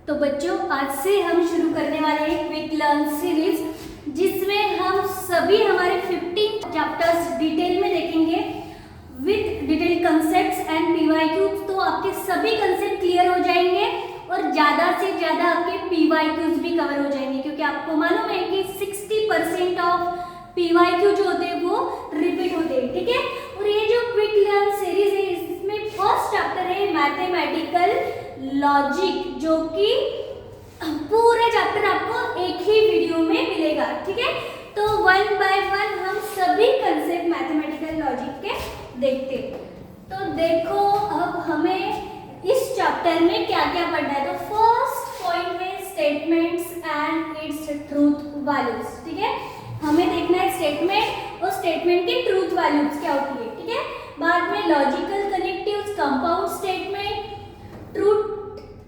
तो बच्चों आज से हम शुरू करने वाले हैं क्विक लर्न सीरीज, जिसमें हम सभी हमारे 15 चैप्टर्स डिटेल में देखेंगे with detail concepts and PYQs. तो आपके सभी कंसेप्ट क्लियर हो जाएंगे और ज़्यादा से ज़्यादा आपके पीवाईक्यूज भी कवर हो जाएंगे, क्योंकि आपको मालूम है कि 60% ऑफ पीवाईक्यू जो होते हैं वो रिपीट होते हैं। ठीक है, और ये जो क्विक लर्न सीरीज है इसमें फर्स्ट चैप्टर है मैथमेटिकल लॉजिक, जो कि पूरा चैप्टर आपको एक ही वीडियो में मिलेगा। ठीक है, तो वन बाय वन हम सभी कंसेप्ट मैथमेटिकल लॉजिक के देखते हैं। तो देखो अब हमें इस चैप्टर में क्या क्या पढ़ना है। तो फर्स्ट पॉइंट है statements and its truth values. ठीक है, हमें देखना है स्टेटमेंट और स्टेटमेंट की ट्रूथ वैल्यूज क्या होती है। ठीक है, बाद में logical connectives, compound statement, truth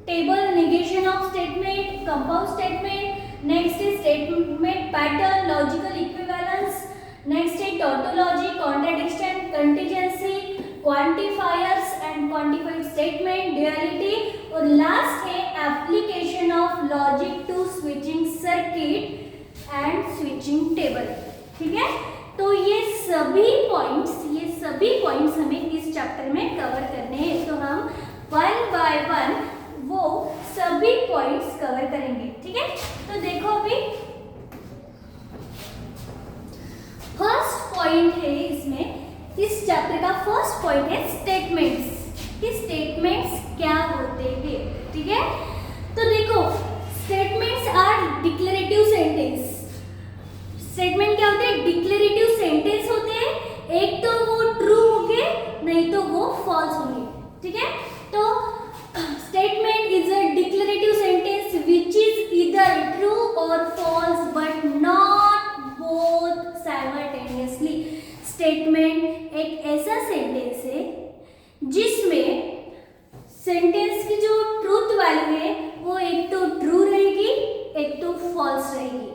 table, negation of statement, compound statement, next है statement pattern, logical equivalence, next है tautology, contradiction, contingency, quantifiers and quantified statement, duality, और लास्ट है application of logic to switching circuit and switching table. ठीक है, तो ये सभी points हमें इस चैप्टर में कवर करने हैं। तो हम वन बाय वन वो सभी पॉइंट्स कवर करेंगे। ठीक है, तो देखो अभी फर्स्ट पॉइंट है इसमें, इस चैप्टर का फर्स्ट पॉइंट है स्टेटमेंट्स, कि स्टेटमेंट्स क्या होते हैं। ठीक है, तो देखो statements are declarative sentence. Statement क्या होते हैं? डिक्लेरेटिव सेंटेंस होते हैं। एक तो वो ट्रू होंगे, नहीं तो वो फॉल्स होंगे। ठीक है, तो statement is a declarative sentence which is either true or false but not both simultaneously. Statement एक ऐसा सेंटेंस है जिसमें सेंटेंस की जो ट्रूथ वैल्यू है वो एक तो ट्रू रहेगी, एक तो फॉल्स रहेगी।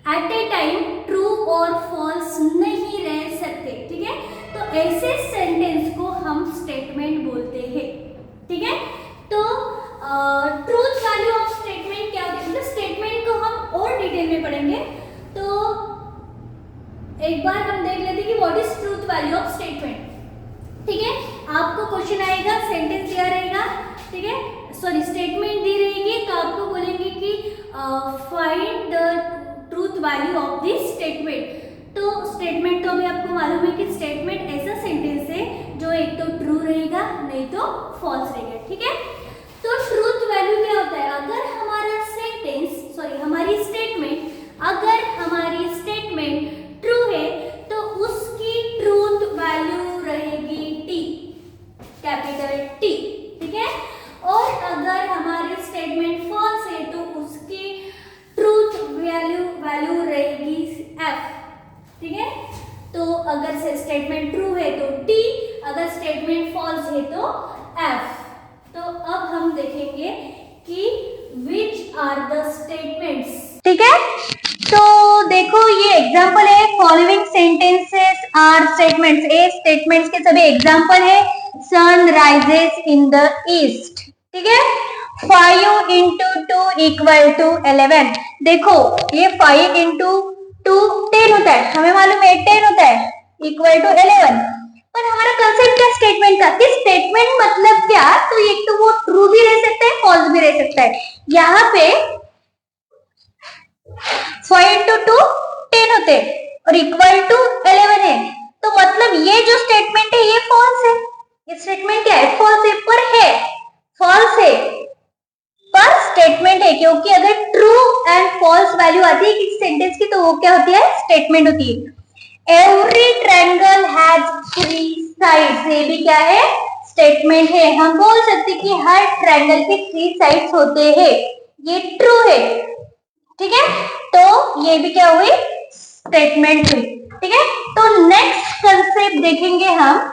Eight A time true or false नहीं रह सकते। ठीक है, तो ऐसे सेंटेंस को हम स्टेटमेंट बोलते हैं। ठीक है, तो ट्रूथ वैल्यू ऑफ स्टेटमेंट क्या होती है, मतलब स्टेटमेंट को हम और डिटेल में पढ़ेंगे। तो एक बार हम देख लेते हैं कि what is truth value of statement. ठीक है, आपको क्वेश्चन आएगा, सेंटेंस दिया रहेगा, ठीक है, सॉरी स्टेटमेंट दी रहेगी, तो आपको बोलेंगे कि find the truth value of this statement. तो स्टेटमेंट तो अभी आपको मालूम है कि स्टेटमेंट ऐसा सेंटेंस है जो एक तो ट्रू रहेगा, नहीं तो फॉल्स रहेगा। ठीक है, तो ट्रूथ वैल्यू क्या होता है? अगर हमारा सेंटेंस हमारी स्टेटमेंट ट्रू है तो उसकी ट्रूथ वैल्यू रहेगी टी, कैपिटल टी। ठीक है, और अगर हमारी स्टेटमेंट फॉल्स है तो उसकी ट्रूथ वैल्यू रहेगी एफ। ठीक है, तो अगर से स्टेटमेंट ट्रू है तो टी, अगर स्टेटमेंट फॉल्स है तो एफ। तो अब हम देखेंगे कि विच आर द स्टेटमेंट्स। ठीक है, तो देखो ये एग्जांपल है, following sentences are statements. A statements के सभी एग्जांपल है। Sun rises in the east. ठीक है, 5 into 2 equal to 11। देखो ये 5 into 2 10 होता है, हमें मालूम है 10 होता है, इक्वल टू 11। पर हमारा कंसेप्ट क्या स्टेटमेंट का, कि स्टेटमेंट मतलब क्या? तो एक तो वो ट्रू भी रह सकता है, फॉल्स भी रह सकता है। यहाँ पे 5 into 2 10 होते हैं और इक्वल टू 11 है, तो मतलब ये जो स्टेटमेंट है ये फॉल्स है। ये स्टेटमेंट क्या है? फॉल्स है, पर है फॉल्स है पर स्टेटमेंट है, क्योंकि अगर ट्रू एंड फॉल्स वैल्यू आती है किसी सेंटेंस की तो वो क्या होती है? स्टेटमेंट होती है। एवरी ट्रायंगल हैज 3 साइड्स, ये भी क्या है? स्टेटमेंट है। हम बोल सकते कि हर ट्रायंगल के 3 साइड्स होते हैं, ये ट्रू है। ठीक है, तो ये भी क्या हुई? स्टेटमेंट हुई। ठीक है, तो नेक्स्ट कंसेप्ट देखेंगे हम,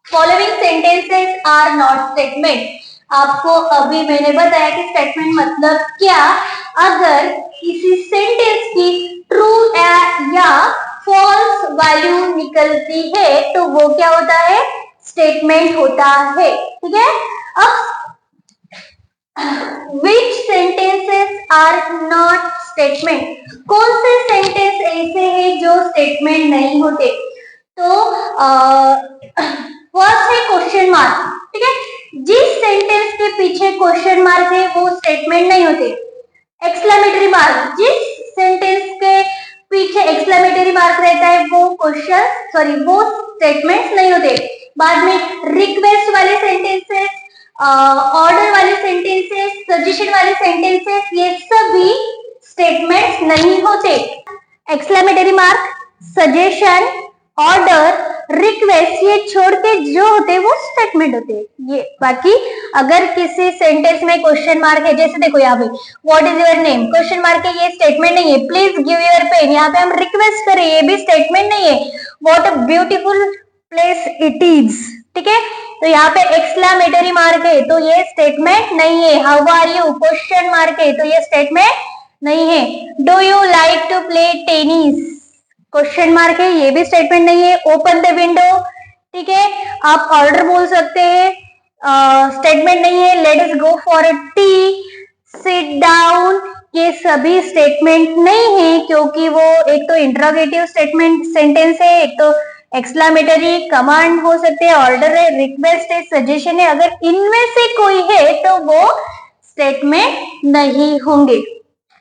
following sentences are not statement. आपको अभी मैंने बताया कि स्टेटमेंट मतलब क्या। अगर किसी सेंटेंस की ट्रू या फॉल्स वैल्यू निकलती है तो वो क्या होता है? स्टेटमेंट होता है। ठीक है, अब Which sentences are not statement? कौन से सेंटेंस ऐसे हैं जो स्टेटमेंट नहीं होते? तो फर्स्ट है क्वेश्चन मार्क, ठीक है। जिस सेंटेंस के पीछे क्वेश्चन मार्क है वो स्टेटमेंट नहीं होते। एक्सक्लेमेटरी मार्क, जिस सेंटेंस के पीछे एक्सक्लेमेटरी मार्क रहता है वो वो स्टेटमेंट्स नहीं होते। बाद में रिक्वेस्ट वाले सेंटेंसेस, ऑर्डर वाले सेंटेंसेस, सजेशन वाले सेंटेंसेस, ये सभी स्टेटमेंट्स नहीं होते। Exclamatory mark, suggestion, order, request, ये छोड़ के जो होते हैं वो स्टेटमेंट होते हैं। ये बाकी अगर किसी सेंटेंस में क्वेश्चन मार्क है, जैसे देखो यहाँ पे what is your name, question mark है, ये स्टेटमेंट नहीं है। प्लीज गिव योर पेन, यहाँ पे हम रिक्वेस्ट करें, ये भी स्टेटमेंट नहीं है। What a beautiful place it is, ठीक है। तो यहाँ पे एक्सक्लेमेटरी मार्क है तो ये स्टेटमेंट नहीं है। How are you, question mark है तो ये स्टेटमेंट नहीं है। Do you like to play tennis, question mark है, ये भी स्टेटमेंट नहीं है। ओपन द विंडो, ठीक है, आप ऑर्डर बोल सकते हैं, स्टेटमेंट नहीं है। Let us go for a T, sit down, ये सभी स्टेटमेंट नहीं है क्योंकि वो एक तो इंटरोगेटिव स्टेटमेंट सेंटेंस है, एक तो एक्सक्लेमेटरी, कमांड हो सकते हैं, ऑर्डर है, रिक्वेस्ट है, सजेशन है। अगर इनमें से कोई है तो वो स्टेटमेंट नहीं होंगे,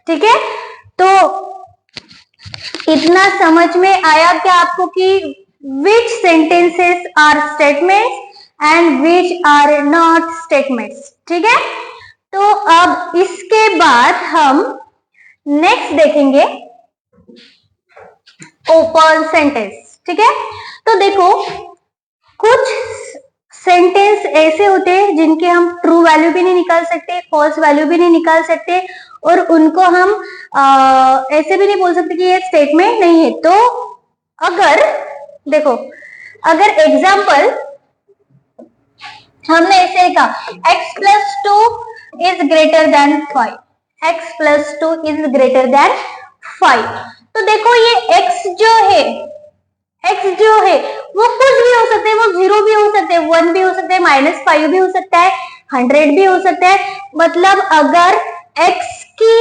ठीक है। तो इतना समझ में आया क्या आपको कि which sentences are statements and which are not statements, ठीक है। तो अब इसके बाद हम नेक्स्ट देखेंगे ओपन सेंटेंस, ठीक है। तो देखो कुछ सेंटेंस ऐसे होते हैं जिनके हम ट्रू वैल्यू भी नहीं निकाल सकते, फॉल्स वैल्यू भी नहीं निकाल सकते, और उनको हम ऐसे भी नहीं बोल सकते कि ये स्टेटमेंट नहीं है। तो अगर देखो, अगर एग्जाम्पल हमने ऐसे कहा x plus 2 is greater than 5, x plus 2 is greater than 5, तो देखो ये x जो है वो कुछ भी हो सकता है, वो 0 भी हो सकते हैं, 1 भी हो सकता है, -5 भी हो सकता है, 100 भी हो सकता है। मतलब अगर x की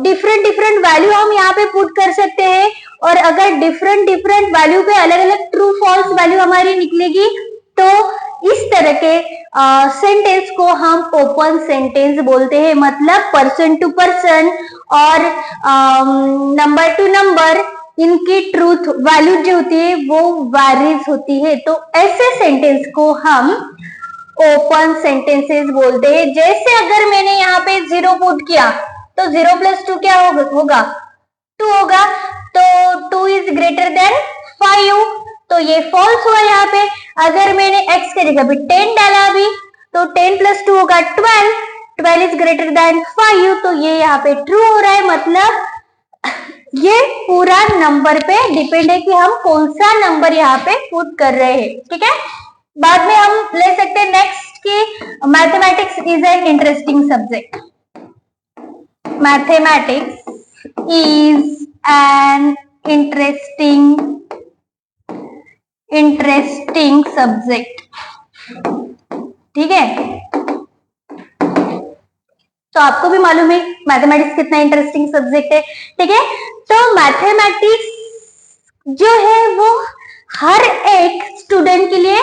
डिफरेंट वैल्यू हम यहाँ पे पुट कर सकते हैं, और अगर डिफरेंट वैल्यू पे अलग अलग ट्रू फॉल्स वैल्यू हमारी निकलेगी, तो इस तरह के सेंटेंस को हम ओपन सेंटेंस बोलते हैं। मतलब पर्सन टू पर्सन और नंबर टू नंबर, इनकी ट्रूथ वैल्यू जो होती है वो वैरीज होती है। तो ऐसे सेंटेंस को हम ओपन सेंटेंसेस बोलते हैं। जैसे अगर मैंने यहाँ पे 0 पुट किया तो 0 प्लस 2 क्या होगा 2 होगा, तो 2 इज ग्रेटर देन 5, तो ये फॉल्स हुआ। यहाँ पे अगर मैंने x के जगह पे 10 डाला भी तो 10 प्लस 2 होगा 12 इज ग्रेटर देन 5, तो ये यहाँ पे ट्रू हो रहा है। मतलब ये पूरा नंबर पे डिपेंड है कि हम कौन सा नंबर यहाँ पे पुट कर रहे हैं, ठीक है। बाद में हम ले सकते हैं नेक्स्ट की mathematics is an interesting subject. Mathematics is an interesting subject, ठीक है। तो आपको भी मालूम है मैथमेटिक्स कितना इंटरेस्टिंग सब्जेक्ट है, ठीक है। तो मैथमेटिक्स जो है वो हर एक स्टूडेंट के लिए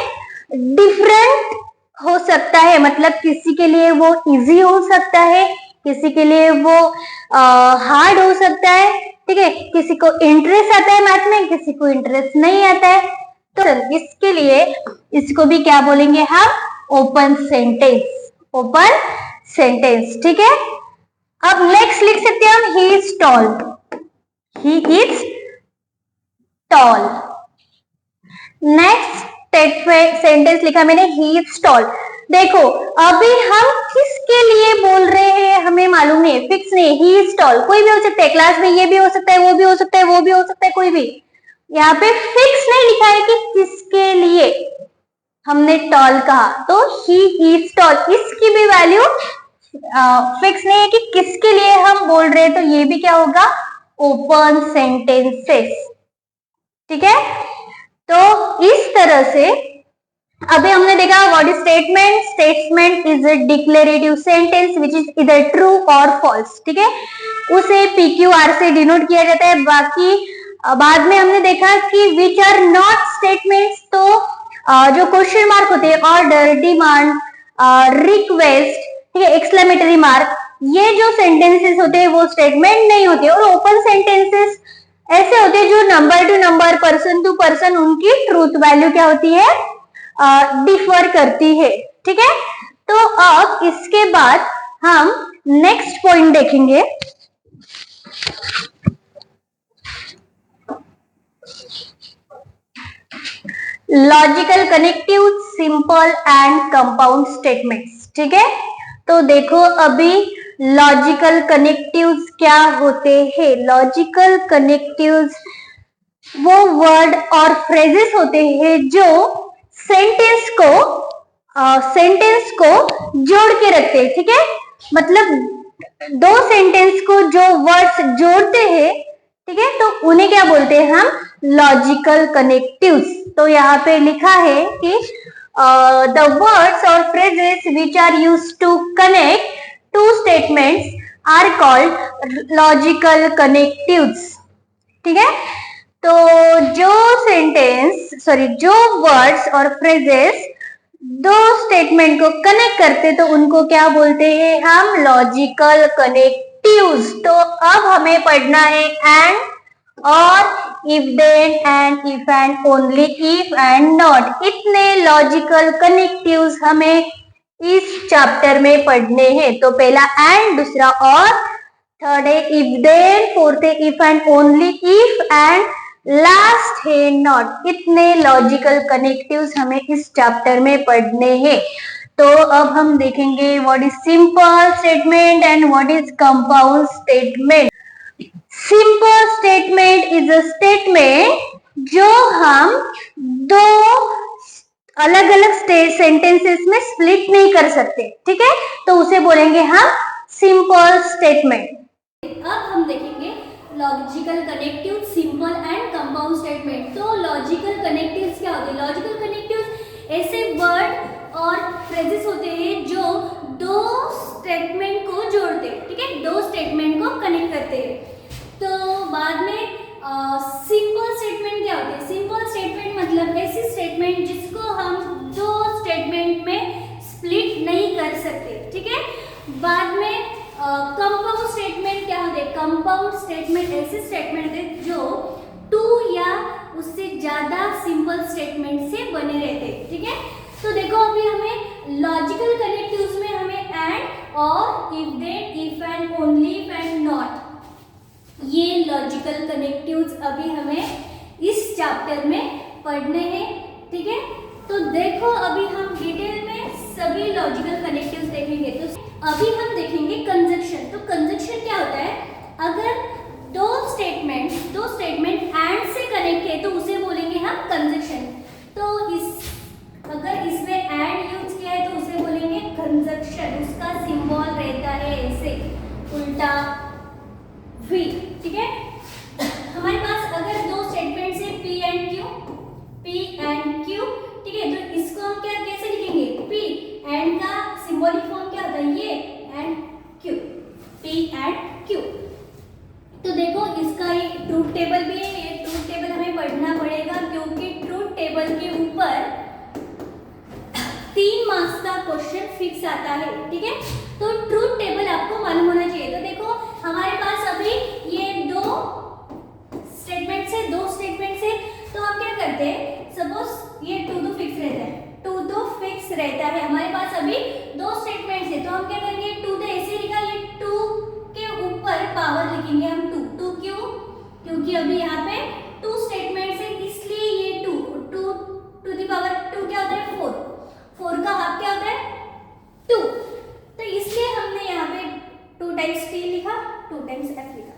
डिफरेंट हो सकता है। मतलब किसी के लिए वो इजी हो सकता है, किसी के लिए वो हार्ड हो सकता है, ठीक है। किसी को इंटरेस्ट आता है मैथ में, किसी को इंटरेस्ट नहीं आता है। तो इसके लिए इसको भी क्या बोलेंगे हम, ओपन सेंटेंस, ठीक है। अब नेक्स्ट लिख सकते हैं हम, he is tall. Next sentence लिखा मैंने, ही इज टॉल। देखो अभी हम किसके लिए बोल रहे हैं हमें मालूम नहीं है, फिक्स नहीं। ही इज टॉल कोई भी हो सकता है, क्लास में ये भी हो सकता है, वो भी हो सकता है, वो भी हो सकता है, कोई भी। यहाँ पे फिक्स नहीं लिखा है कि किसके लिए हमने टॉल कहा, तो ही इज टॉल, इसकी भी वैल्यू फिक्स नहीं है कि किसके लिए हम बोल रहे हैं, तो ये भी क्या होगा, ओपन सेंटेंसेस, ठीक है। तो इस तरह से अभी हमने देखा what is statement. Statement is a declarative sentence which is इधर ट्रू और फॉल्स. ठीक है, उसे PQR से डिनोट किया जाता है. बाकी बाद में हमने देखा कि विच आर नॉट स्टेटमेंट्स, तो जो क्वेश्चन मार्क होते हैं, ऑर्डर, डिमांड, रिक्वेस्ट, ठीक है, एक्सक्लेमेटरी मार्क, ये जो सेंटेंसेस होते हैं वो स्टेटमेंट नहीं होते. और ओपन सेंटेंसेस ऐसे होते हैं जो number to number, person to person उनकी ट्रूथ वैल्यू क्या होती है, डिफर करती है. ठीक है, तो अब इसके बाद हम नेक्स्ट पॉइंट देखेंगे. Logical connective, simple and compound statements. ठीक है, तो देखो अभी लॉजिकल कनेक्टिव्स क्या होते हैं. लॉजिकल कनेक्टिव्स वो वर्ड और फ्रेजेस होते हैं जो सेंटेंस को जोड़ के रखते हैं. ठीक है, मतलब दो सेंटेंस को जो वर्ड्स जोड़ते हैं, ठीक है, तो उन्हें क्या बोलते हैं हम, लॉजिकल कनेक्टिव्स. तो यहाँ पे लिखा है कि द वर्ड्स और phrases which are used to connect two statements are called logical connectives. ठीक है, तो जो वर्ड्स और फ्रेजेस दो स्टेटमेंट को कनेक्ट करते तो उनको क्या बोलते हैं हम, लॉजिकल कनेक्टिव्स. तो अब हमें पढ़ना है एंड, और, if then, and, if and, only, if and not. इतने लॉजिकल कनेक्टिव्स हमें इस चैप्टर में पढ़ने हैं. तो पहला एंड, दूसरा और, थर्ड है इफ देन, फोर्थ है if and only if, and last है नॉट. इतने लॉजिकल कनेक्टिव्स हमें इस चैप्टर में पढ़ने हैं. तो अब हम देखेंगे what is simple statement and what is compound statement. Simple statement is a statement जो हम दो अलग अलग सेंटेंसेस में स्प्लिट नहीं कर सकते. ठीक है, तो उसे बोलेंगे हम सिंपल स्टेटमेंट. अब हम देखेंगे logical connective, simple and compound statement. तो लॉजिकल कनेक्टिव्स क्या होते हैं? लॉजिकल कनेक्टिव्स ऐसे वर्ड और फ्रेजेस होते हैं जो दो स्टेटमेंट को जोड़ते हैं. ठीक है, दो स्टेटमेंट को कनेक्ट करते हैं. तो बाद में सिंपल स्टेटमेंट क्या होते हैं? सिंपल स्टेटमेंट मतलब ऐसी स्टेटमेंट जिसको हम दो स्टेटमेंट में स्प्लिट नहीं कर सकते. ठीक है, बाद में कंपाउंड स्टेटमेंट क्या होते हैं? कंपाउंड स्टेटमेंट ऐसे स्टेटमेंट है जो टू या उससे ज्यादा सिंपल स्टेटमेंट से बने रहते हैं. ठीक है, तो देखो अभी हमें लॉजिकल कनेक्टिव्स में हमें एंड, और, if then, if and, only, if and not, ये लॉजिकल कनेक्टिव्स अभी हमें इस चैप्टर में पढ़ने हैं. ठीक है, तो देखो अभी हम डिटेल में सभी लॉजिकल कनेक्टिव्स देखेंगे. तो अभी हम देखेंगे कंजक्शन. तो कंजक्शन क्या होता है? अगर दो स्टेटमेंट एंड से कनेक्ट है तो उसे बोलेंगे हम कंजक्शन. तो अगर इसमें एंड यूज किया है तो उसे बोलेंगे कंजक्शन. उसका सिंबल रहता है ऐसे उल्टा V. ठीक है, हमारे पास अगर दो स्टेटमेंट है P एंड Q, ठीक है, तो इसको हम क्या कैसे लिखेंगे? P एंड का सिंबॉलिक फॉर्म क्या होता है? ये and Q, P and Q. तो देखो इसका ये ट्रूथ टेबल भी है. ये ट्रूथ टेबल हमें पढ़ना पड़ेगा क्योंकि ट्रूथ टेबल के ऊपर 3 मार्क्स का क्वेश्चन फिक्स आता है. ठीक है, तो ट्रूथ टेबल आपको मालूम होना चाहिए. तो देखो हमारे पास अभी ये दो स्टेटमेंट है, तो हम क्या करते हैं? सपोज ये टू फिक्स रहता है, हमारे पास अभी दो स्टेटमेंट्स है, तो हम क्या करेंगे? टू तो ऐसे लिखा, ये टू के ऊपर पावर लिखेंगे हम टू. क्यों? क्योंकि अभी यहाँ पे टू स्टेटमेंट्स है, इसलिए ये two to the power two क्या होता है? 4 का हाफ क्या होता है? 2. तो इसलिए हमने यहाँ पे 2 टाइम्स t लिखा, 2 टाइम्स f लिखा.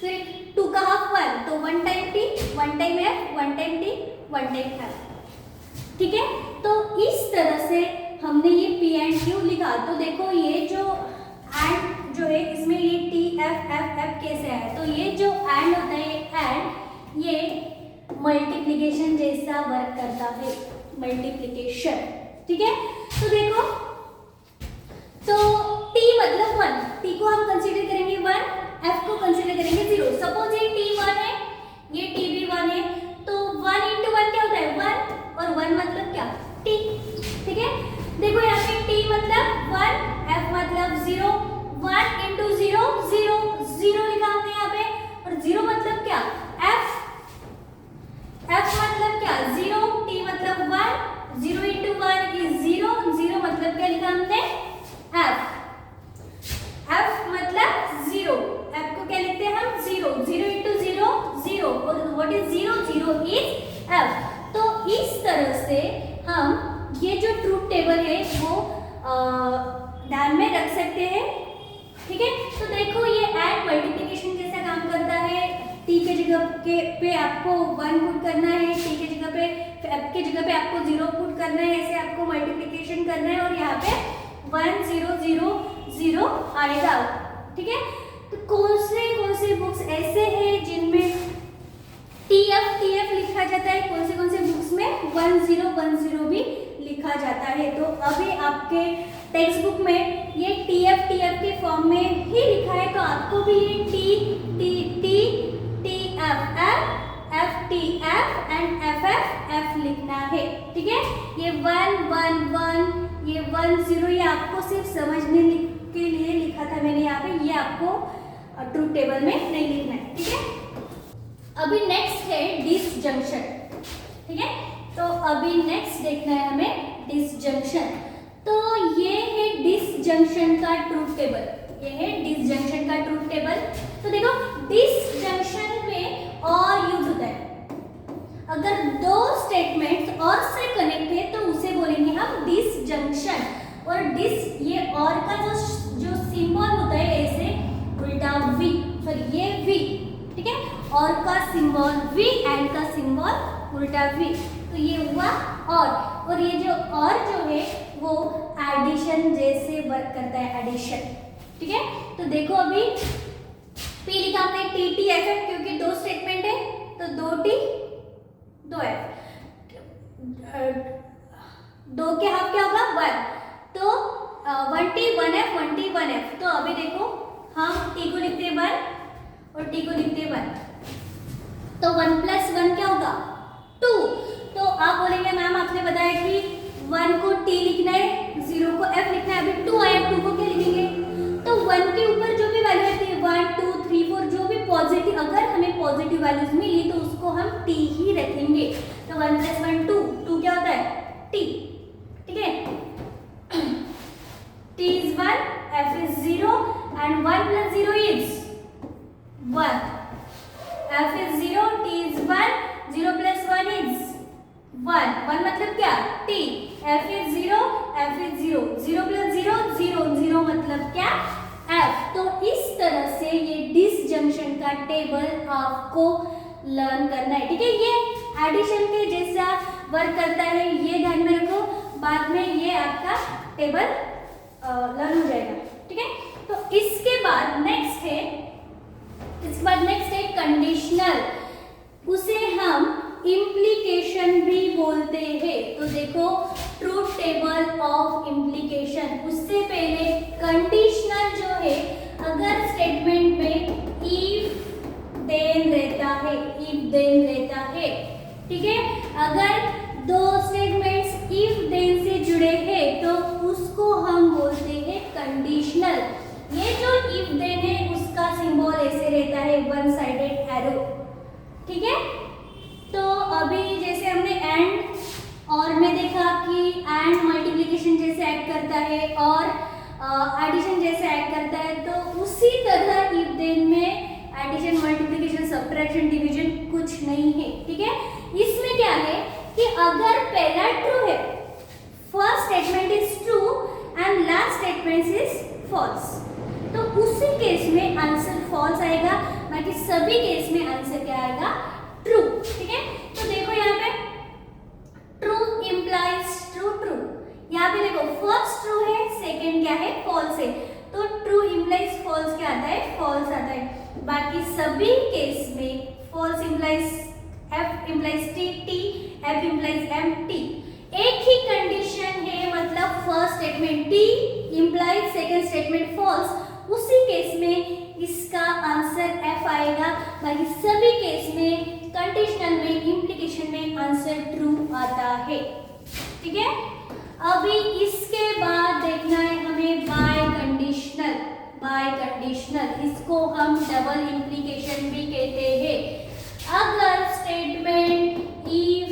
फिर 2 का हाफ 1, तो 1 time t, 1 time f, 1 time t, 1 time f. ठीक है, तो इस तरह से हमने ये p एंड q लिखा. तो देखो ये जो एंड जो है इसमें ये t f f f कैसे है? तो ये जो एंड होता है, एंड ये मल्टीप्लिकेशन जैसा वर्क करता है. मल्टीप्लिकेशन। ठीक है, तो देखो, तो t मतलब 1, t को हम कंसीडर करेंगे 1, f को कंसीडर करेंगे 0। सपोज ये t 1 है, ये t भी 1 है, तो 1 into 1 क्या होता है 1, और 1 मतलब क्या t। ठीक है, देखो यहाँ पे t मतलब 1, f मतलब 0, 1 into 0 0, 0 लिखा हमने यहाँ पे, और 0 मतलब क्या f, f मतलब क्या 0, t मतलब 1, 0 into 1 is 0, 0 मतलब क्या लिखा हमने f, f मतलब 0, f को क्या लिखते हैं हम 0, 0 into 0 0, और what is 0, 0 is f। तो इस तरह से हम ये जो ट्रूथ टेबल है वो ध्यान में रख सकते हैं। ठीक है, तो देखो ये ऐड मल्टीप्लिकेशन जैसा काम करता है। t के जगह पे आपको 1 पुट करना है, t के जगह पे f के जगह पे आपको 0 पुट करना है, ऐसे आपको मल्टीप्लिकेशन करना है, और यहाँ पे 1 0 0 0 आएगा। ठीक है, तो कौन से बुक्स ऐसे हैं जिनमें TF लिखा जाता है, कौन से बुक्स में 10 10 भी लिखा जाता है। तो अभी आपके टेक्स्ट बुक में ये TF के फॉर्म में ही लिखा है, तो आपको भी ये TF एंड FF लिखना है। ठीक है, ये 1 1 1, ये 1 0, ये आपको सिर्फ समझने के लिए लिखा था मैंने यहाँ पे, ये आपको ट्रूथ टेबल में नहीं लिखना है। ठीक है, अभी नेक्स्ट है डिसजंक्शन। ठीक है, तो अभी नेक्स्ट देखना है हमें डिसजंक्शन। तो ये है डिसजंक्शन का ट्रूथ टेबल, ये है डिसजंक्शन का ट्रूथ टेबल। तो देखो डिसजंक्शन में और यूज होता है, अगर दो स्टेटमेंट्स और से कनेक्ट है तो उसे बोलेंगे हम डिसजंक्शन। और डिस ये और का जो सिंबल होता है ऐसे उल्टा वी, सॉरी ये वी। ठीक है, और का सिंबल वी, एंड का सिंबल उल्टा वी, तो ये हुआ और ये जो और जो है वो एडिशन जैसे वर्क करता है, एडिशन। ठीक है, तो देखो अभी P लिखा हमने TTFF, क्योंकि दो स्टेटमेंट है तो 2T 2F, 2 के हाफ क्या होगा 1, तो 1T 1F 1T 1F। तो अभी देखो हम T को लिखते हैं 1 और T को लिखते हैं 1, तो 1 + 1 क्या होगा 2। तो आप बोलेंगे मैम आपने बताया कि 1 को T लिखना है, 0 को F लिखना है, अभी 2 आया, 2 को क्या लिखेंगे। तो 1 के ऊपर जो भी वैल्यू आती है 1 2 3 4 जो भी पॉजिटिव, अगर हमें पॉजिटिव वैल्यूज मिली तो उसको हम T ही रखेंगे। तो 1 + 1 2, 2 क्या होता है T। ठीक है, T is 1, F is 0 and 1 + 0 is 1, F is 0, T is 1, 0 + 1 is 1, 1 मतलब क्या T, F is 0, F is 0, 0 + 0 0, 0 मतलब क्या F। तो इस तरह से ये डिसजंक्शन का टेबल आपको लर्न करना है। ठीक है, ये एडिशन के जैसा वर्क करता है, ये ध्यान में रखो, बाद में ये आपका टेबल लर्न हो जाएगा। ठीक है, तो इसके बाद नेक्स्ट है कंडीशनल, उसे हम इम्प्लीकेशन भी बोलते हैं। तो देखो ट्रूथ टेबल ऑफ इम्प्लीकेशन, उससे पहले कंडीशनल जो है, अगर स्टेटमेंट में इफ देन रहता है, ठीक है, अगर दो स्टेटमेंट्स इफ देन से जुड़े हैं तो उसको हम बोलते हैं कंडीशनल। ये जो इफ देन है उसका सिंबल ऐसे रहता है, वन साइडेड एरो। ठीक है, तो अभी जैसे हमने एंड और में देखा कि एंड मल्टीप्लिकेशन जैसे ऐड करता है और एडिशन जैसे ऐड करता है, तो उसी तरह इफ देन में एडिशन मल्टीप्लिकेशन सब्ट्रैक्शन डिवीजन कुछ नहीं है। ठीक है, इसमें क्या है कि अगर पहला ट्रू है, first statement is true and last statement is false, तो उसी केस में आंसर फॉल्स आएगा, बाकी सभी केस में आंसर क्या आएगा ट्रू। ठीक है, तो देखो यहाँ पे ट्रू इंप्लाइज ट्रू, ट्रू यहाँ पे देखो फर्स्ट ट्रू है, सेकंड क्या है फॉल्स है, तो ट्रू इंप्लाइज फॉल्स क्या आता है फॉल्स आता है। बाकी सभी केस में false implies F implies T, T F implies M, T। एक ही कंडीशन है, मतलब first statement T implies second statement false, उसी केस में इसका आंसर एफ आएगा। बाकी सभी केस में कंडीशनल में इंप्लीकेशन में आंसर ट्रू आता है। ठीक है, अभी इसके बाद देखना है हमें बाय कंडीशनल। बाय कंडीशनल इसको हम डबल इंप्लीकेशन भी कहते हैं। अगर statement if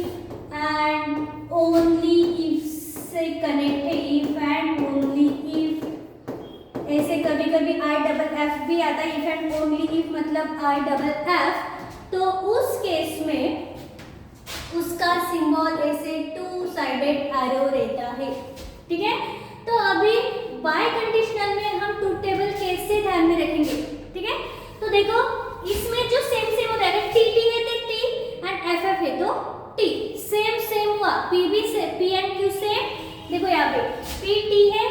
and only if से कनेक्ट है, इफ एंड ओनली इफ, ऐसे कभी कभी आई डबल एफ भी आता है, इफ एंड ओनली इफ मतलब आई डबल एफ, तो उस केस में उसका सिंबल ऐसे टू साइडेड एरो रहता है। ठीक है, तो अभी बाय कंडीशनल में हम ट्रूथ टेबल कैसे ध्यान में रखेंगे। ठीक है, तो देखो इसमें जो सेम सेम हो जाएगा, टी टी है तो टी एंड एफ एफ है तो टी, सेम सेम हुआ। पी भी से पी एंड क्यू सेम, देखो यहाँ पे पी टी है,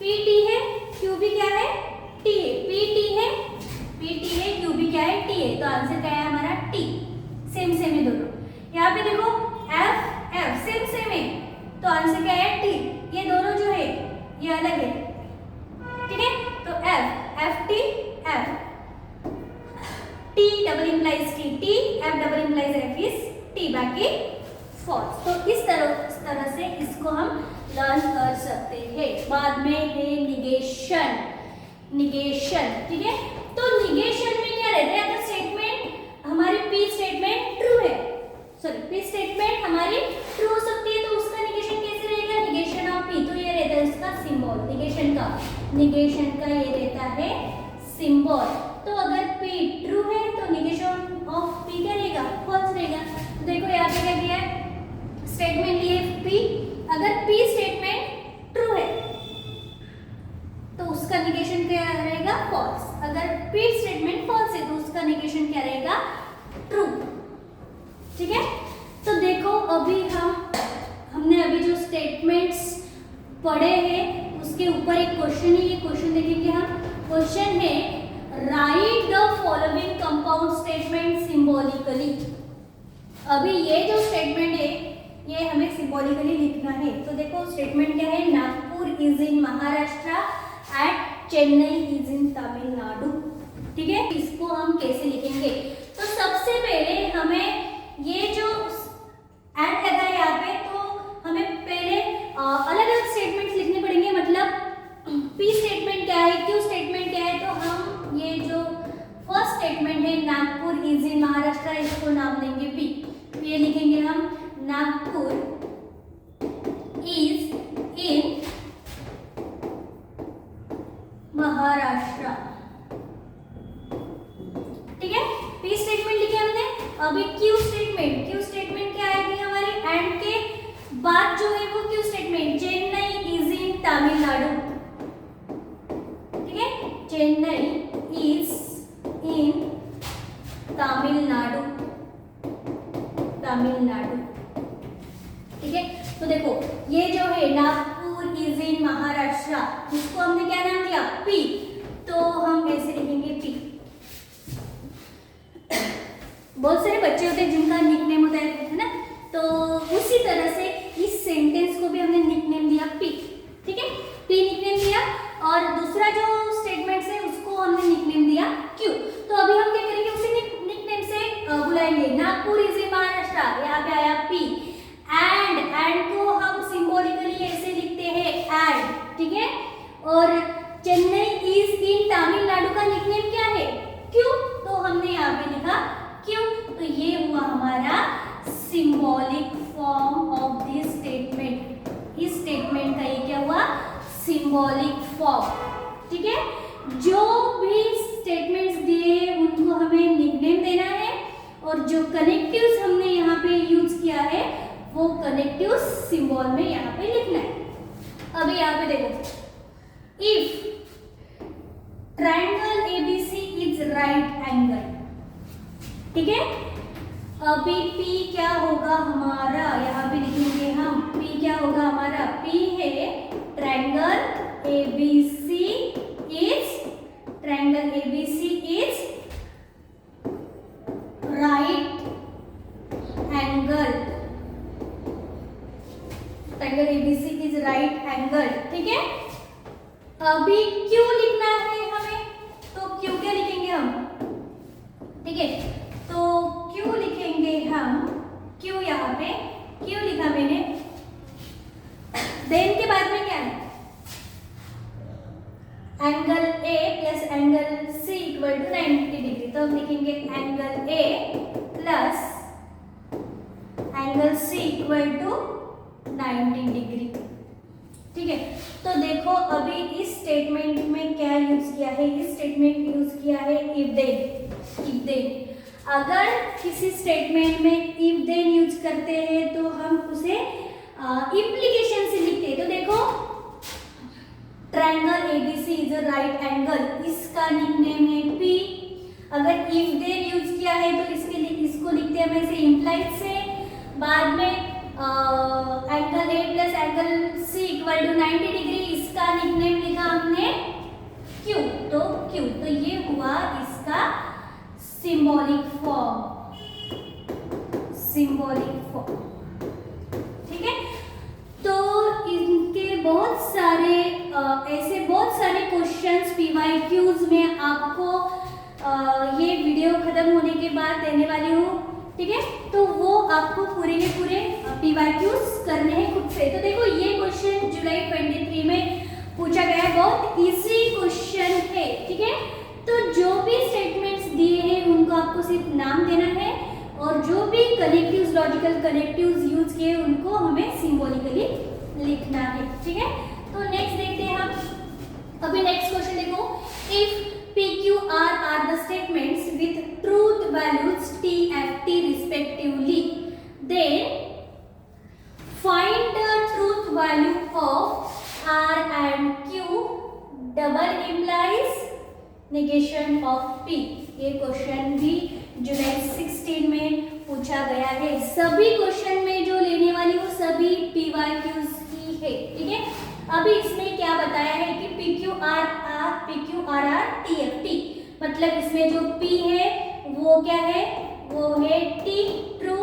पी टी है, क्यू भी क्या है टी है, पी टी है, पी टी है, क्यू भी क्या है टी है, तो आंसर क्या है हमारा टी। सेम सेम है दोनों। यहाँ पे देखो एफ एफ सेम सेम है, तो आंसर क्या है टी। ये दोनों जो है ये अलग है। ठीक है, तो F F T F, T double implies T T, F double implies F is T, बाकी फॉल्स। तो इस तरह से इसको हम लर्न कर सकते हैं। बाद में है निगेशन। निगेशन, ठीक है, तो निगेशन में क्या रहता है, अगर स्टेटमेंट हमारी पी स्टेटमेंट ट्रू है, सॉरी पी स्टेटमेंट हमारी ट्रू हो सकती है, तो उसका निगेशन कैसे रहेगा, निगेशन ऑफ पी, तो ये रहता है उसका सिंबल, निगेशन का ये रहता है सिंबल। तो अगर पी ट्रू है तो निगेशन ऑफ पी क्या रहेगा, फॉल्स रहेगा। तो देखो यहाँ पे क्या दिया है, स्टेटमेंट लिए पी, अगर पी स्टेटमेंट ट्रू है तो उसका निगेशन क्या रहेगा, फॉल्स। अगर पी स्टेटमेंट फॉल्स है तो उसका निगेशन क्या रहेगा, ट्रू। ठीक है, तो देखो अभी हमने अभी जो स्टेटमेंट्स पढ़े हैं उसके ऊपर एक क्वेश्चन है, ये क्वेश्चन देखेंगे हम। क्वेश्चन है right the following compound statement symbolically. अभी ये जो स्टेटमेंट है ये हमें सिंबॉलिकली लिखना है। तो देखो स्टेटमेंट क्या है, Nagpur is in Maharashtra at Chennai is in Tamil Nadu. ठीक है, इसको हम कैसे लिखेंगे, तो सबसे पहले हमें ये जो एंड लगा है यहाँ पे, तो हमें पहले अलग अलग स्टेटमेंट्स लिखने पड़ेंगे। मतलब पी स्टेटमेंट क्या है, क्यू स्टेटमेंट क्या है, तो हम ये जो फर्स्ट स्टेटमेंट है नागपुर इज इन महाराष्ट्र, इसको नाम देंगे पी। तो ये लिखेंगे हम नागपुर इज इन महाराष्ट्र। ठीक है, पी स्टेटमेंट लिखे हमने। अभी क्यू स्टेटमेंट क्या आएगी हमारी, एंड के बाद जो है वो Q statement, Chennai is in Tamil Nadu. ठीक है, चेन्नई इज इन तमिलनाडु। ठीक है, तो देखो ये जो है नागपुर इज इन महाराष्ट्र, इसको हमने क्या नाम दिया, पी, तो हम ऐसे लिखेंगे पी। बहुत सारे बच्चे होते हैं जिनका निकनेम होता है ना, तो उसी तरह से इस सेंटेंस को भी हमने निकनेम दिया पी। ठीक है, पी निकनेम दिया, और दूसरा जो स्टेटमेंट है उसको हमने निकनेम दिया क्यू। तो अभी हम क्या करेंगे, उसी निकनेम से बुलाएंगे। नागपुर इज इन महाराष्ट्र, यहाँ पे आया पी। एंड को हम सिंबॉलिकली ऐसे लिखते हैं एंड। ठीक है, और चेन्नई इज इन तमिलनाडु का निकनेम क्या है, क्यू, तो हमने यहाँ पे लिखा क्यू। तो ये हुआ हमारा symbolic form of this statement. इस स्टेटमेंट का ये क्या हुआ, सिंबॉलिक फॉर्म। ठीक है, जो भी स्टेटमेंट्स दिए उनको हमें निकनेम देना है, और जो कनेक्टिव्स हमने यहाँ पे यूज किया है वो कनेक्टिव सिंबल में यहाँ पे लिखना है। अभी यहाँ पे देखो, if triangle ABC is right angle. ठीक है, अभी P क्या होगा हमारा, यहाँ पे लिखेंगे हम P क्या होगा हमारा, P है triangle ABC is right angle. Angle A plus angle C equal to 90 degree. तो हम लिखेंगे angle A plus angle C equal to 90 degree. ठीक है, तो देखो अभी इस स्टेटमेंट में क्या यूज किया है, इस स्टेटमेंट यूज किया है इफ देन। अगर किसी स्टेटमेंट में इफ देन यूज करते हैं तो हम उसे इम्प्लीकेशन से लिखते हैं। तो देखो triangle ABC is a right angle, इसका निकनेम है P। अगर इफ देन यूज किया है तो इसको लिखते हैं वैसे इम्प्लाइड से। बाद में angle A plus angle C equal to 90 degree, इसका निकनेम लिखा हमने Q। तो ये हुआ इसका सिंबॉलिक फॉर्म। ठीक है, तो इनके बहुत सारे ऐसे बहुत सारे क्वेश्चंस PYQs में आपको ये वीडियो खत्म होने के बाद देने वाली हूँ। ठीक है, तो वो आपको पूरे के पूरे PYQs करने हैं खुद से। तो देखो ये क्वेश्चन जुलाई 23 में पूछा गया है, बहुत इजी क्वेश्चन है। ठीक है, तो जो भी स्टेटमेंट्स दिए हैं उनको आपको सिर्फ नाम देना है और जो भी कनेक्टिव्स, लॉजिकल कनेक्टिव्स यूज किए उनको हमें सिंबॉलिकली लिखना है। ठीक है, तो नेक्स्ट देखते हैं हम। अभी नेक्स्ट क्वेश्चन देखो, if PQR are the statements with truth values T and T respectively, then find the truth value of R and Q double implies negation of P। ये क्वेश्चन भी जुलाई 16 में पूछा गया है। सभी क्वेश्चन में जो लेने वाली वो सभी PYQs की है। ठीक है, अभी इसमें क्या बताया है कि PQR TFT, मतलब इसमें जो P है वो क्या है, वो है T ट्रू।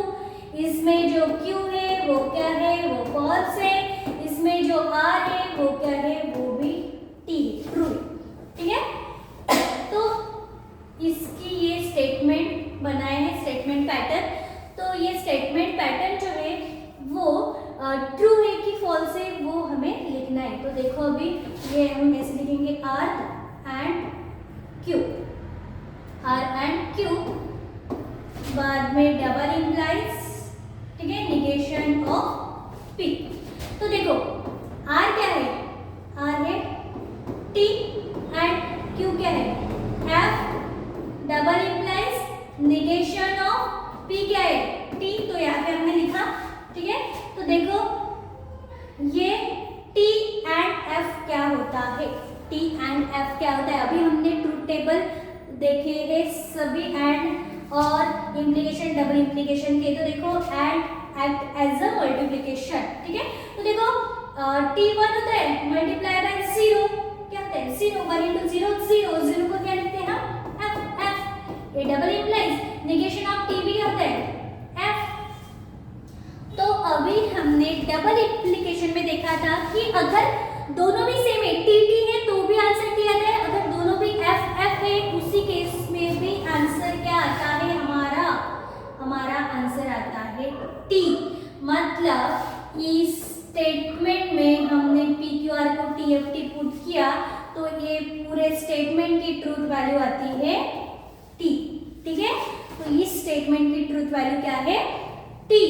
इसमें जो Q है वो क्या है, वो फॉल्स है। इसमें जो R है वो क्या है, वो भी T ट्रू। ठीक है, तो इसकी ये स्टेटमेंट बनाए हैं, स्टेटमेंट पैटर्न। तो ये स्टेटमेंट पैटर्न जो है वो ट्रू है कि फॉल्स है वो हमें लिखना है। तो देखो अभी ये हम ऐसे लिखेंगे R एंड Q, बाद में डबल इम्प्लाइज, ठीक है, निगेशन ऑफ P। तो देखो R क्या है, R है T एंड Q क्या है F, double implies negation of P क्या है T। तो यहाँ पे हमने लिखा। ठीक है, तो देखो ये T एंड F क्या होता है, T एंड F क्या होता है। अभी हमने ट्रूथ टेबल देखे हैं सभी एंड और इम्प्लीकेशन, डबल इम्प्लीकेशन के। तो देखो and act as a multiplication. ठीक है, तो देखो T1 होता है मल्टीप्लाई बाय 0, क्या होता है 0, 1 into 0 0, 0 को क्या लिखते हैं हम F। ये double implies negation of T भी क्या होता है F। तो अभी हमने डबल इम्प्लीकेशन में देखा था कि अगर दोनों भी सेम है, T T है तो भी आंसर क्या आता है, अगर दोनों भी F F है उसी केस में भी आंसर क्या आता है, हमारा आंसर आता है T। मतलब इस स्टेटमेंट में हमने PQR को TFT पुट किया तो ये पूरे स्टेटमेंट की ट्रूथ वैल्यू आती है T। ठीक है, तो इस स्टेटमेंट की ट्रूथ वैल्यू क्या है T।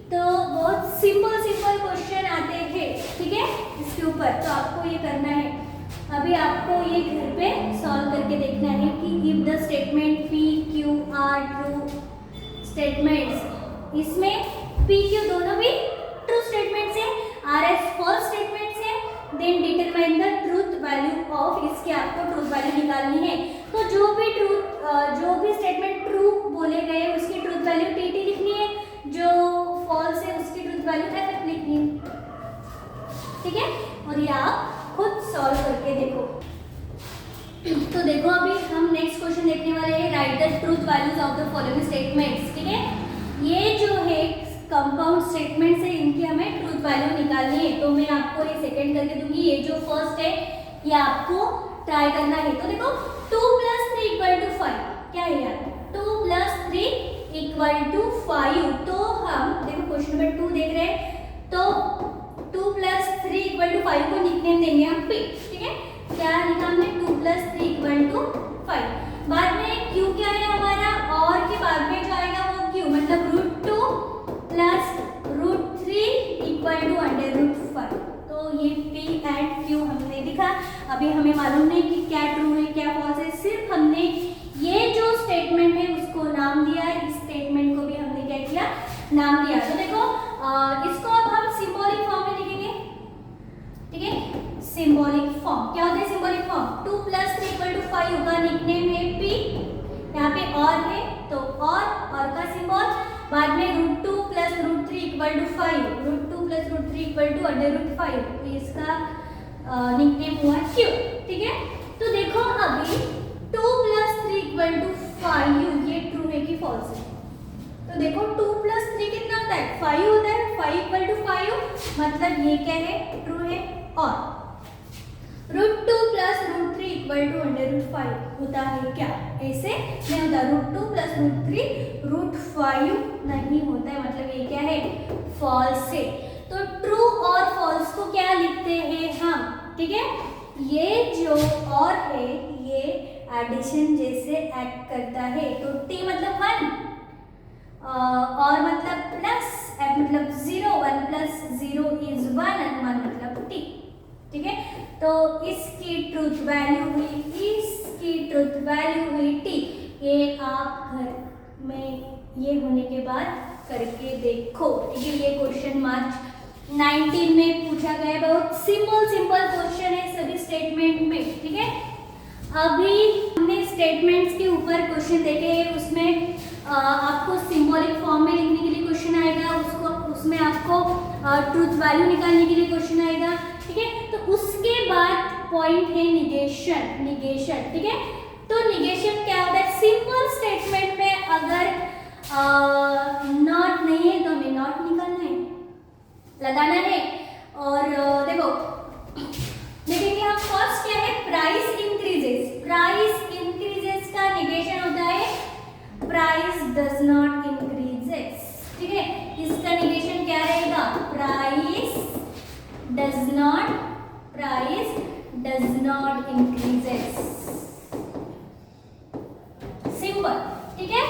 तो बहुत सिंपल क्वेश्चन आते हैं। ठीक है, इसके ऊपर तो आपको ये करना है। अभी आपको ये घर पे सॉल्व करके देखना है कि if the statement PQR true statements, इसमें PQ दोनों भी ट्रू स्टेटमेंट्स है, RS फॉल्स स्टेटमेंट्स है, then determine the truth value of, इसके आपको ट्रूथ वैल्यू निकालनी है। तो जो भी स्टेटमेंट ट्रू बोले गए उसकी ट्रूथ वैल्यू TT लिखनी है, जो फॉल्स है उसकी ट्रूथ वैल्यू FF लिखनी है। ठीक है, और ये आप खुद सॉल्व करके देखो। तो देखो अभी हम नेक्स्ट क्वेश्चन देखने वाले हैं, right the truth values of the following statements. ठीक है, ये जो है कंपाउंड स्टेटमेंट्स है, इनकी हमें ट्रूथ वैल्यू निकालनी है। तो मैं आपको ये सेकंड करके दूंगी। ये जो फर्स्ट है ये आपको ट्राई करना है। तो देखो 2 + 3 = 5, क्या है यार 2 + 3 = 5। तो हम देखो क्वेश्चन नंबर 2 देख रहे हैं, तो 2 + 3 = 5 को निकनेम देंगे हम P। ठीक है, क्या लिखा हमने यहाँ पे और है तो और का सिंबल, बाद में √2 + √3 = 5, √2 + √3 = √5, तो इसका निकनेम हुआ क्यू। ठीक है, तो देखो अभी 2 + 3 = 5, ये ट्रू है कि फॉल्स है? तो देखो 2 + 3 कितना होता है? 5 होता है, 5 = 5, मतलब ये क्या है? ट्रू है। और √2 + √3 = √5 होता है क्या? ऐसे नहीं होता, √2 + √3 √5 नहीं होता है, मतलब ये क्या है? फॉल्स है। तो ट्रू और फॉल्स को क्या लिखते हैं हम? ठीक है, ये जो और है ये एडिशन जैसे एक्ट करता है, तो t मतलब 1 और मतलब प्लस, f मतलब 0, 1 + 0 = 1 and 1 मतलब t। ठीक है, तो इसकी ट्रूथ वैल्यू हुई, इसकी ट्रूथ वैल्यू हुई t। ये आप घर में ये होने के बाद करके देखो। ठीक है, ये क्वेश्चन मार्च 19 में पूछा गया, बहुत सिंपल क्वेश्चन है सभी स्टेटमेंट में। ठीक है, अभी हमने स्टेटमेंट्स के ऊपर क्वेश्चन देखे हैं, उसमें आपको सिंबॉलिक फॉर्म में लिखने के लिए क्वेश्चन आएगा, उसमें आपको ट्रूथ वैल्यू निकालने के लिए क्वेश्चन आएगा। ठीक है, तो उसके बाद पॉइंट है निगेशन। ठीक है, तो निगेशन क्या होता है? सिंपल स्टेटमेंट में अगर नॉट नहीं है तो हमें नॉट निकालना है, लगाना है। और देखो देखेंगे हम फर्स्ट क्या है? प्राइस इंक्रीजेस का निगेशन होता है प्राइस डज नॉट इंक्रीजेस। ठीक है, इसका निगेशन क्या रहेगा? Price does not increases. Simple. ठीक है,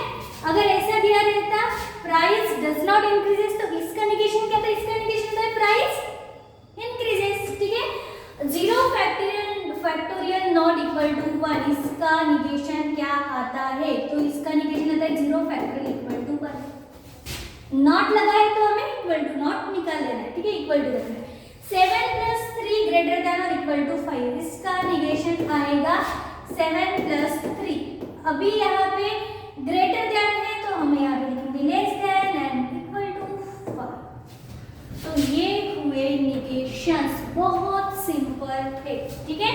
अगर ऐसा दिया रहता प्राइस डज नॉट इंक्रीजेस तो इसका निगेशन क्या था? इसका निगेशन था प्राइस इंक्रीजेस। ठीक है, 0 फैक्टोरियल नॉट इक्वल टू 1, इसका निगेशन क्या आता है? तो इसका निगेशन आता है 0 फैक्टोरियल इक्वल टू 1। नॉट लगा है तो हमें इक्वल टू नॉट निकाल लेना है। ठीक है, इक्वल टू रखना है। 7 + 3 > 5, इसका निगेशन आएगा 7 + 3। अभी यहाँ पे ग्रेटर देन है तो हमें यहाँ पे लिखेंगे less than and equal to 5। तो ये हुए निगेशंस, बहुत सिंपल है। ठीक है,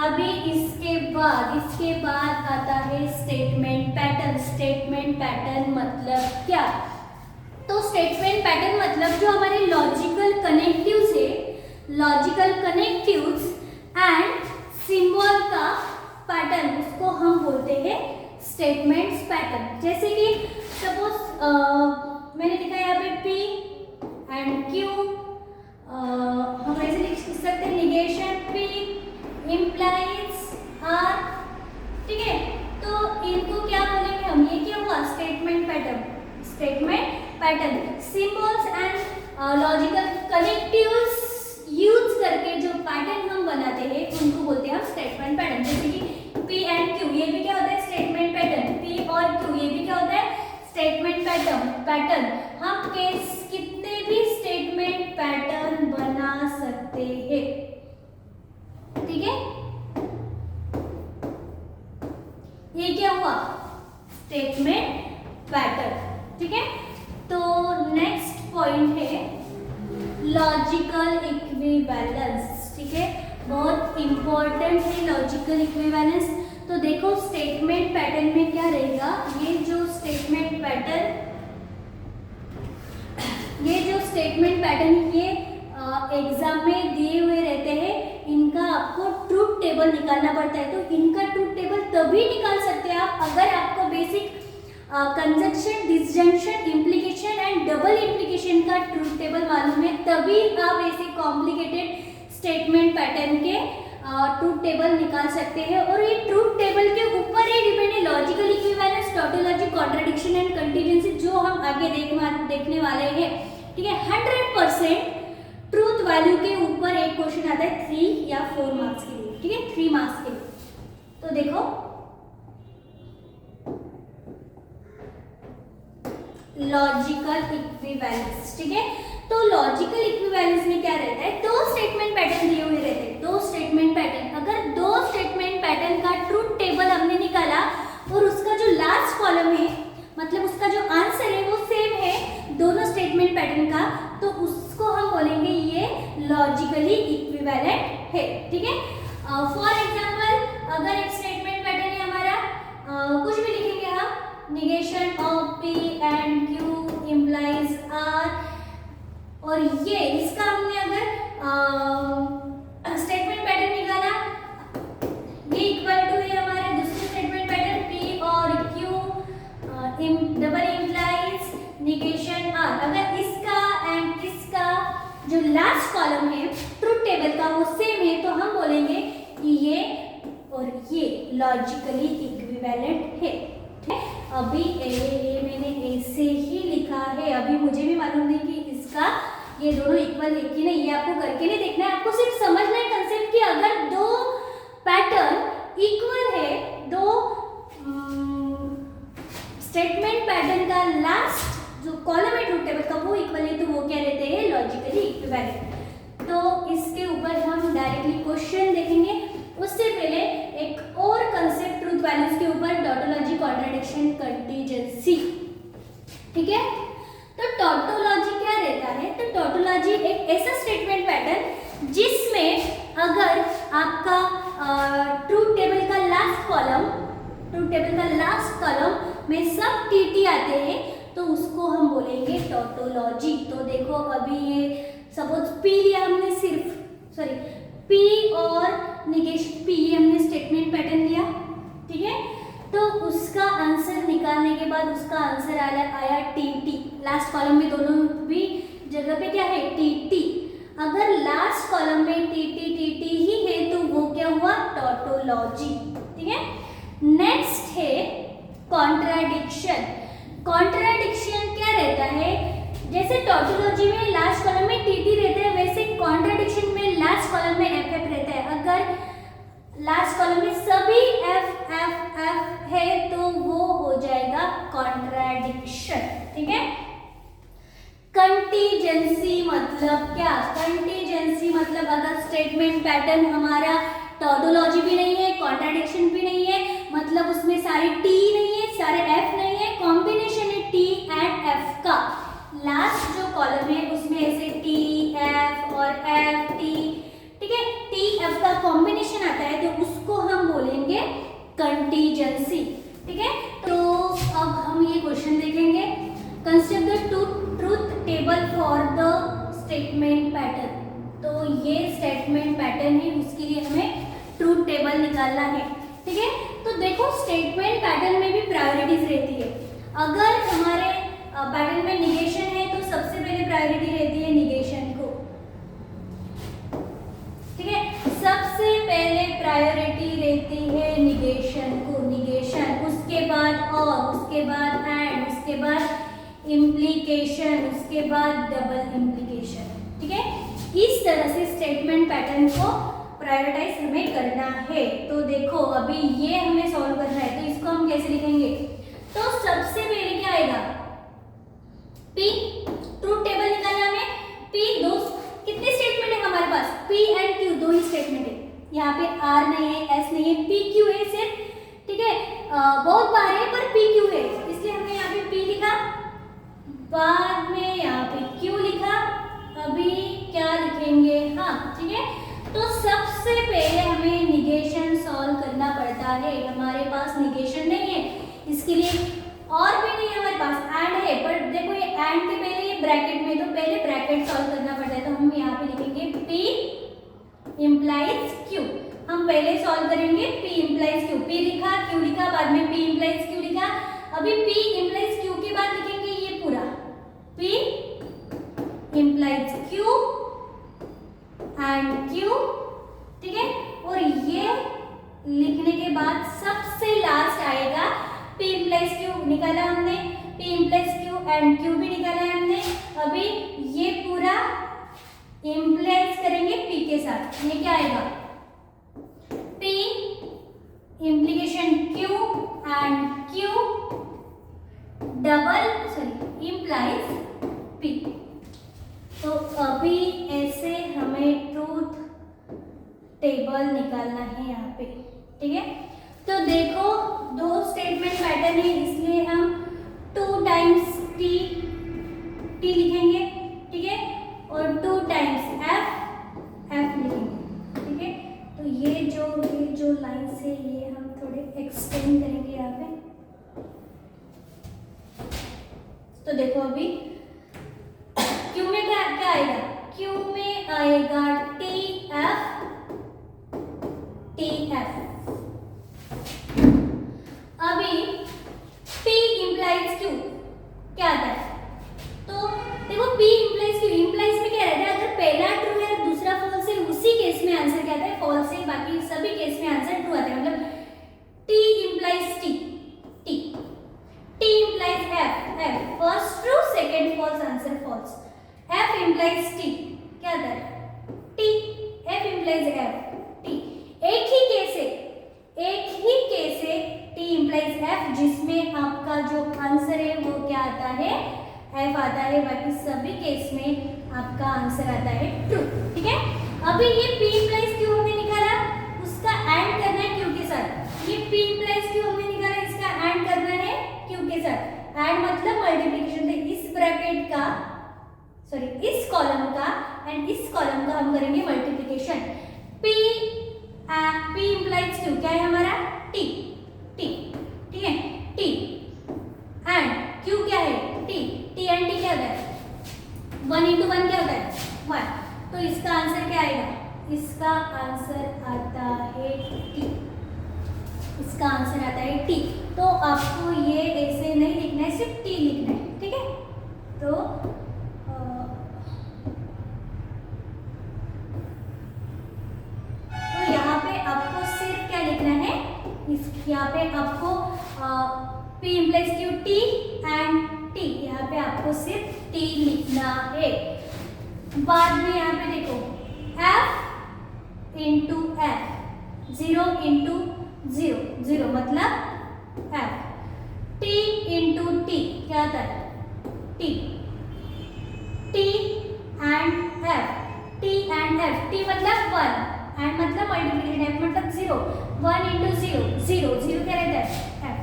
अभी इसके बाद आता है स्टेटमेंट पैटर्न मतलब क्या? तो स्टेटमेंट पैटर्न मतलब जो हमारे लॉजिकल कनेक्टिव्स एंड सिंबल का पैटर्न, उसको हम बोलते हैं स्टेटमेंट्स पैटर्न। जैसे कि सपोज मैंने लिखा है यहाँ पे P एंड Q, हम ऐसे लिख सकते हैं निगेशन P implies R। ठीक है, तो इनको क्या बोलेंगे हम? ये क्या हुआ? Statement pattern. Symbols and logical connectives use करके जो पैटर्न हम बनाते हैं उनको बोलते हैं हम स्टेटमेंट पैटर्न। जैसे कि P एंड Q, ये भी क्या होता है? Statement pattern. P और Q, ये भी क्या होता है? Statement pattern. हम कितने भी स्टेटमेंट पैटर्न बना सकते हैं। ठीक है, ये क्या हुआ? Statement pattern. ठीक है, तो नेक्स्ट पॉइंट है लॉजिकल इक्विवेलेंस। ठीक है, बहुत इंपॉर्टेंट है लॉजिकल इक्विवेलेंस। तो देखो स्टेटमेंट पैटर्न में क्या रहेगा? ये जो स्टेटमेंट पैटर्न ये एग्जाम में दिए हुए रहते हैं, इनका आपको ट्रूथ टेबल निकालना पड़ता है। तो इनका ट्रूथ टेबल तभी निकाल सकते हैं आप अगर आपको basic conjunction, disjunction, implication and double implication का ट्रूथ टेबल मालूम है, तभी आप ऐसे कॉम्प्लिकेटेड स्टेटमेंट पैटर्न के ट्रूथ टेबल निकाल सकते हैं। और ये ट्रूथ टेबल के ऊपर ही डिपेंड है logical equivalence, tautology, contradiction and continuancy, जो हम आगे देखने वाले हैं। ठीक है, 100% ट्रूथ वैल्यू के ऊपर एक क्वेश्चन आता है 3 या 4 मार्क्स के लिए। ठीक है, 3 मार्क्स के लिए। तो देखो लॉजिकल इक्विवेलेंस। ठीक है, तो लॉजिकल इक्विवेलेंस में क्या रहता है? 2 स्टेटमेंट पैटर्न दिए हुए रहते हैं। 2 स्टेटमेंट पैटर्न, अगर 2 स्टेटमेंट पैटर्न का ट्रूथ टेबल हमने निकाला, और उसका जो लास्ट कॉलम है, मतलब उसका जो आंसर है वो सेम है दोनों स्टेटमेंट पैटर्न का, तो उसको हम बोलेंगे ये लॉजिकली इक्विवेलेंट है। ठीक है, फॉर एग्जांपल अगर एक स्टेटमेंट पैटर्न है हमारा, कुछ भी लिखेंगे हम, negation of P and Q implies R, और ये इसका हमने अगर स्टेटमेंट पैटर्न निकाला, ये इक्वल टू है हमारा दूसरे स्टेटमेंट पैटर्न P और Q double implies negation R। अगर इसका एंड इसका जो लास्ट कॉलम है ट्रुथ टेबल का वो सेम है, तो हम बोलेंगे कि ये और ये लॉजिकली इक्विवेलेंट है। अभी ये मैंने ऐसे ही लिखा है, अभी मुझे भी मालूम नहीं कि इसका ये दोनों इक्वल है कि नहीं, ये आपको करके नहीं देखना है, आपको सिर्फ समझना है कंसेप्ट कि अगर दो पैटर्न इक्वल है, दो स्टेटमेंट पैटर्न का लास्ट जो कॉलम है ट्रुथ टेबल का वो इक्वल है, तो वो क्या रहते हैं, लॉजिकली इक्विवेलेंट। तो इसके ऊपर हम डायरेक्टली क्वेश्चन देखेंगे, उससे पहले एक और कंसेप्ट ट्रुथ वैल्यूज के ऊपर, टॉटोलॉजी, कॉन्ट्राडिक्शन, कंटीजेंसी। ठीक है, तो टॉटोलॉजी क्या रहता है, तो टॉटोलॉजी एक ऐसा स्टेटमेंट पैटर्न जिसमें अगर आपका ट्रुथ टेबल का लास्ट कॉलम में सब टीटी आते हैं, तो उसको हम बोलेंगे टॉटोलॉजी। तो देखो अभी ये सपोज P लिया हमने, P और निगेशन P ये हमने स्टेटमेंट पैटर्न लिया। ठीक है, तो उसका आंसर निकालने के बाद उसका आंसर आया TT, लास्ट कॉलम में दोनों भी जगह पे क्या है, TT। अगर लास्ट कॉलम में TT ही है तो वो क्या हुआ, टॉटोलॉजी। ठीक है, नेक्स्ट है कॉन्ट्राडिक्शन। कॉन्ट्राडिक्शन क्या रहता है, जैसे टॉटोलॉजी में लास्ट कॉलम में TT रहता है, वैसे कॉन्ट्राडिक्शन में लास्ट कॉलम में FF रहता है। अगर लास्ट कॉलम में सभी F है तो वो हो जाएगा कॉन्ट्राडिक्शन। ठीक है, कंटीजेंसी मतलब क्या, कंटीजेंसी मतलब अगर स्टेटमेंट पैटर्न हमारा टॉटोलॉजी भी नहीं है, कॉन्ट्राडिक्शन भी नहीं है, मतलब उसमें सारे T नहीं है, सारे F नहीं है, कॉम्बिनेशन है T एंड F का, लास्ट जो कॉलम है उसमें ऐसे T F और F T, ठीक है, T F का कॉम्बिनेशन आता है, तो उसको हम बोलेंगे कंटीजेंसी। ठीक है, तो अब हम ये क्वेश्चन देखेंगे, construct the truth table for the statement pattern. तो ये स्टेटमेंट पैटर्न है, उसके लिए हमें ट्रुथ टेबल निकालना है। ठीक है, तो देखो स्टेटमेंट पैटर्न में भी प्रायोरिटीज रहती है। अगर हमारे पैटर्न में निगेशन है तो सबसे पहले प्रायोरिटी रहती है निगेशन को। ठीक है, सबसे पहले प्रायोरिटी रहती है निगेशन को, निगेशन, उसके बाद और, उसके बाद एंड, उसके बाद इम्प्लीकेशन, उसके बाद डबल इम्प्लीकेशन। ठीक है, इस तरह से स्टेटमेंट पैटर्न को प्रायोरिटाइज हमें करना है। तो देखो अभी ये हमें सॉल्व करना है, तो इसको हम कैसे लिखेंगे, तो सबसे पहले क्या आएगा, P, ट्रुथ टेबल निकालना हमें, P दो, कितने स्टेटमेंट है हमारे पास, P एंड Q दो ही स्टेटमेंट है, यहाँ पे R नहीं है, S नहीं है, PQ है सिर्फ। ठीक है, बहुत बार है पर PQ है, इसलिए हमने यहाँ पे P लिखा, बाद में यहाँ पे Q लिखा, अभी क्या लिखेंगे, हाँ ठीक है। तो सबसे पहले हमें निगेशन सॉल्व करना पड़ता है, हमारे पास निगेशन नहीं है, इसके लिए और भी नहीं है हमारे पास, एंड है, पर देखो ये एंड के पहले ये ब्रैकेट में, तो पहले ब्रैकेट सॉल्व करना पड़ता है, तो हम यहाँ पे लिखेंगे P इम्प्लाइज Q। हम पहले सॉल्व करेंगे P इम्प्लाइज Q, P लिखा, Q लिखा, बाद में P इम्प्लाइज Q लिखा, अभी P इम्प्लाइज Q के बाद लिखेंगे ये पूरा P implies Q and Q। ठीक है, और ये लिखने के बाद सबसे लास्ट आएगा P इम्प्लाइज Q, निकाला हमने, P implies Q and Q भी निकाला है हमने, अभी ये पूरा इम्प्लाइज करेंगे P के साथ, ये क्या आएगा, P implication Q and Q implies P। तो अभी ऐसे हमें ट्रूथ टेबल निकालना है यहाँ पे। ठीक है, तो देखो दो स्टेटमेंट पैटर्न है, इसलिए हम 2 टाइम्स टी लिखेंगे, ठीक है, और 2 टाइम्स एफ लिखेंगे, ठीक है। तो ये जो लाइन्स है ये हम थोड़े एक्सटेंड करेंगे यहाँ पे। तो देखो अभी क्यू में क्या आएगा, क्यू में आएगा टी एफ। अभी P implies Q क्या आता है, तो देखो P implies Q implies में क्या रहता है, अगर पहला ट्रू है दूसरा फॉल्स है, उसी केस में आंसर क्या आता है, फॉल्स है, बाकी सभी केस में आंसर ट्रू आता है। मतलब T implies T implies F first true second false, answer false. F implies T क्या आता है, T F implies F T। एक ही केस है T implies F, जिसमें आपका जो आंसर है वो क्या आता है, F आता है, बाकी सभी केस में आपका आंसर आता है ट्रू, ठीक है। अभी ये P implies Q हमने निकाला, उसका एंड करना है Q के साथ। ये P implies Q हमने निकाला, इसका एंड करना है Q के साथ। एंड मतलब मल्टीप्लिकेशन, तो इस ब्रैकेट का इस कॉलम का एंड इस कॉलम का हम करेंगे मल्टीप्लिकेशन। P implies Q क्या है हमारा, T, ठीक है, T एंड Q क्या है, T एंड T क्या होता है, 1 into 1 क्या होता है, 1। तो इसका आंसर क्या आएगा, इसका आंसर आता है T, इसका आंसर आता है T। तो आपको ये ऐसे नहीं लिखना है, सिर्फ T लिखना है, ठीक है। तो यहाँ पे आपको सिर्फ क्या लिखना है, यहाँ पे आपको P implies Q T and T, यहाँ पे आपको सिर्फ T लिखना है। बाद में यहाँ पे देखो F into F, 0 into 0 मतलब F, T into T क्या आता है, T एंड F, T मतलब 1 एंड मतलब मल्टीप्लिकेशन, F मतलब 0, 1 into 0 क्या रहता है, F,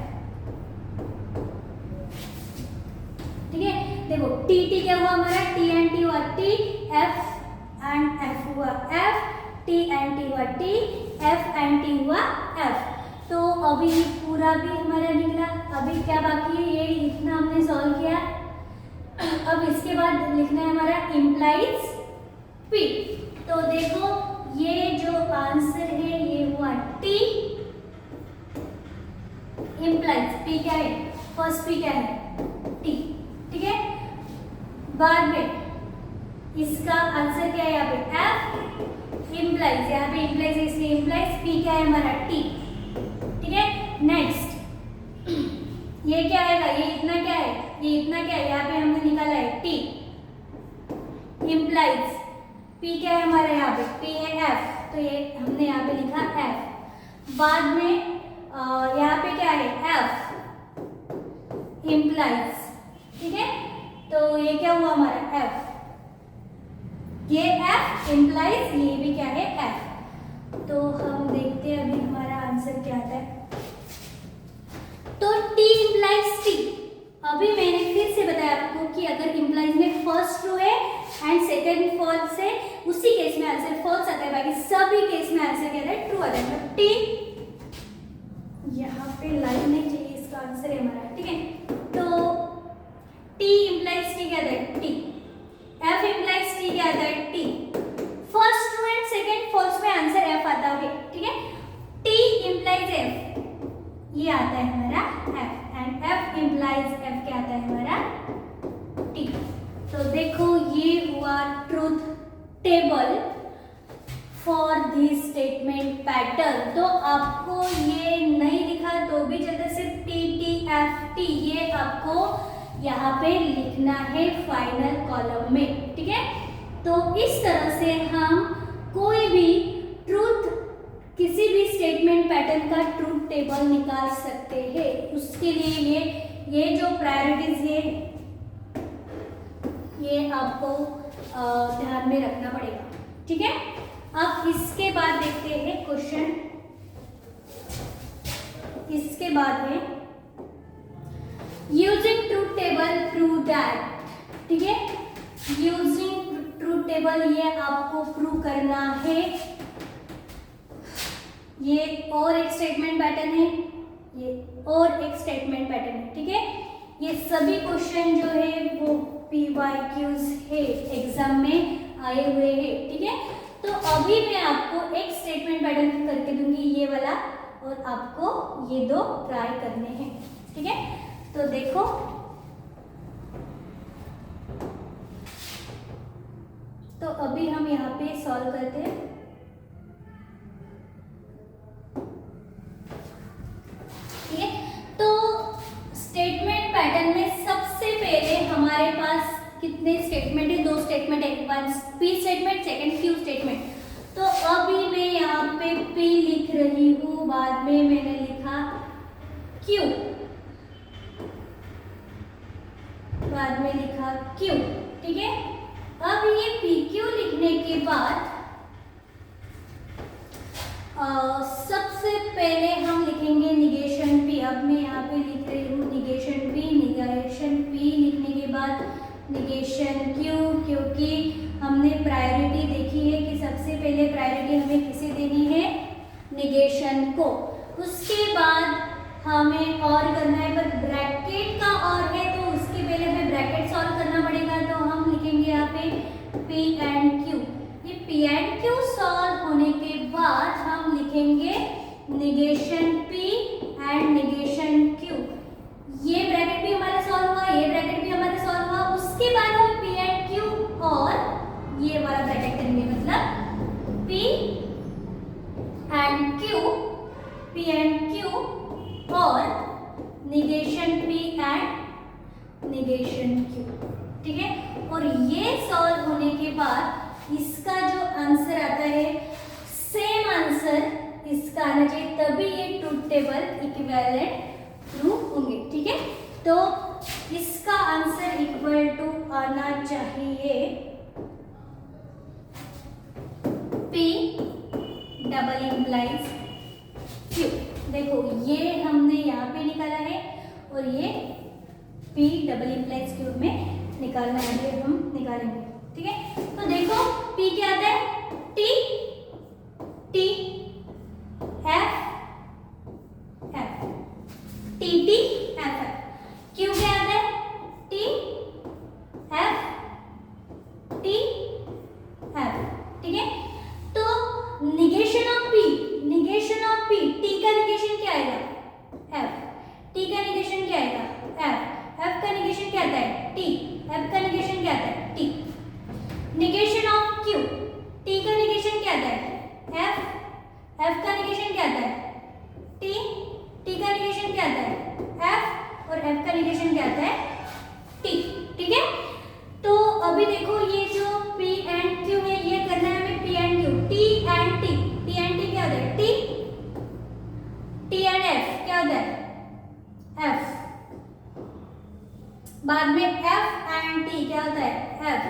ठीक है। देखो T क्या हुआ हमारा, T एंड T हुआ T, F एंड F हुआ F, T एंड T हुआ T, F एंड T हुआ F। तो अभी पूरा भी हमारा निकला। अभी क्या बाकी है, ये इतना हमने सॉल्व किया। अब इसके बाद लिखना है हमारा implies P। तो देखो ये जो आंसर है ये हुआ T implies P क्या है, फर्स्ट P क्या है, T, ठीक है। बाद में इसका आंसर क्या है, यहाँ पे F implies, यहाँ पे implies है इसलिए implies P क्या है हमारा T, ठीक है। नेक्स्ट ये क्या आएगा, ये इतना क्या है, यहाँ पे हमने निकाला है T implies P क्या है हमारा, यहाँ पे P है F, तो ये हमने यहाँ पे लिखा F। बाद में यहाँ पे क्या है, F implies, ठीक है। तो ये क्या हुआ हमारा F, ये F implies, ये भी क्या है F। तो हम देखते हैं अभी हमारा आंसर क्या आता है। तो T implies T, अभी मैंने फिर से बताया आपको कि अगर implies में फर्स्ट ट्रू है एंड सेकंड फॉल्स है, उसी केस में आंसर फॉल्स आता है, बाकी सभी केस में आंसर क्या है, ट्रू आता है। मतलब T, यहाँ पे लाइन नहीं चाहिए, इसका आंसर है हमारा, ठीक है। तो T implies T क्या आता है, T, F implies T क्या आता है, T, first true and second false में आंसर F आता है, ठीक है। T implies F, ये आता है हमारा F and F implies F क्या आता है हमारा T। तो देखो ये हुआ truth table for this statement pattern. तो आपको ये नहीं लिखा तो भी चलता, सिर्फ T T F T ये आपको यहाँ पे लिखना है फाइनल कॉलम में, ठीक है। तो इस तरह से हम कोई भी ट्रूथ, किसी भी स्टेटमेंट पैटर्न का ट्रूथ टेबल निकाल सकते हैं। उसके लिए ये जो प्रायोरिटीज है ये आपको ध्यान में रखना पड़ेगा, ठीक है। अब इसके बाद देखते हैं क्वेश्चन इसके बाद है using truth table prove that, ठीक है, यूजिंग ट्रूथ टेबल ये आपको प्रूव करना है। ये और एक स्टेटमेंट पैटर्न है, ये और एक स्टेटमेंट पैटर्न है, ठीक है। ये सभी क्वेश्चन जो है वो PYQs है, एग्जाम में आए हुए हैं, ठीक है। तो अभी मैं आपको एक स्टेटमेंट पैटर्न करके दूंगी ये वाला, और आपको ये दो ट्राई करने हैं, ठीक है। तो देखो, तो अभी हम यहाँ पे सॉल्व करते हैं। ठीक है, तो स्टेटमेंट पैटर्न में सबसे पहले हमारे पास कितने स्टेटमेंट है? दो स्टेटमेंट है, one P statement, second Q statement. तो अभी मैं यहाँ पे P लिख रही हूँ, बाद में मैंने लिखा Q, बाद में लिखा Q, ठीक है। अब ये PQ लिखने के बाद सबसे पहले हम लिखेंगे निगेशन P। अब मैं यहाँ पे लिख रही हूँ निगेशन P, निगेशन P लिखने के बाद निगेशन Q, क्योंकि हमने प्रायोरिटी देखी है कि सबसे पहले प्रायोरिटी हमें किसे देनी है? निगेशन को। उसके बाद हमें और करना है, पर ब्रैकेट का और है तो उसके पहले हमें ब्रैकेट सॉल्व करना पड़ेगा। तो हम लिखेंगे यहाँ पे P एंड Q। ये P एंड Q सॉल्व होने के बाद हम लिखेंगे negation P and negation Q। ये ब्रैकेट भी हमारा सॉल्व हुआ, ये ब्रैकेट भी हमारा सॉल्व हुआ। उसके बाद हम P एंड Q और ये वाला ब्रैकेट करेंगे, मतलब P and Q, P and Q और negation P and negation Q, ठीक है। और ये सॉल्व होने के बाद इसका जो आंसर आता है, सेम आंसर इसका आना चाहिए, तभी ये ट्रूथ टेबल इक्विवेलेंट प्रूव होंगे, ठीक है। तो इसका आंसर इक्वल टू आना चाहिए P डबल इम्प्लाइज Q। देखो ये हमने यहाँ पे निकाला है और ये P डबल इम्प्लाइज Q में निकालना है, ये हम निकालेंगे, ठीक है। तो देखो P क्या आता है? T T F F T T F F। Q क्या आता है? T F T F, ठीक है। तो negation of P, negation of P, T का निगेशन क्या आएगा? F। T का निगेशन क्या आएगा? F। F का निगेशन क्या आता है? T। F का निगेशन क्या आता है? T। Negation of Q, T का निगेशन क्या आता है? F। F का निगेशन क्या आता है? T। T का निगेशन क्या आता है? F। और F का निगेशन क्या आता है? T, ठीक है। तो अभी देखो ये जो P एंड Q है, ये करना है हमें P and Q, T and T। T and T क्या होता है? T। T एंड F क्या होता है? F। बाद में F एंड T क्या होता है? F।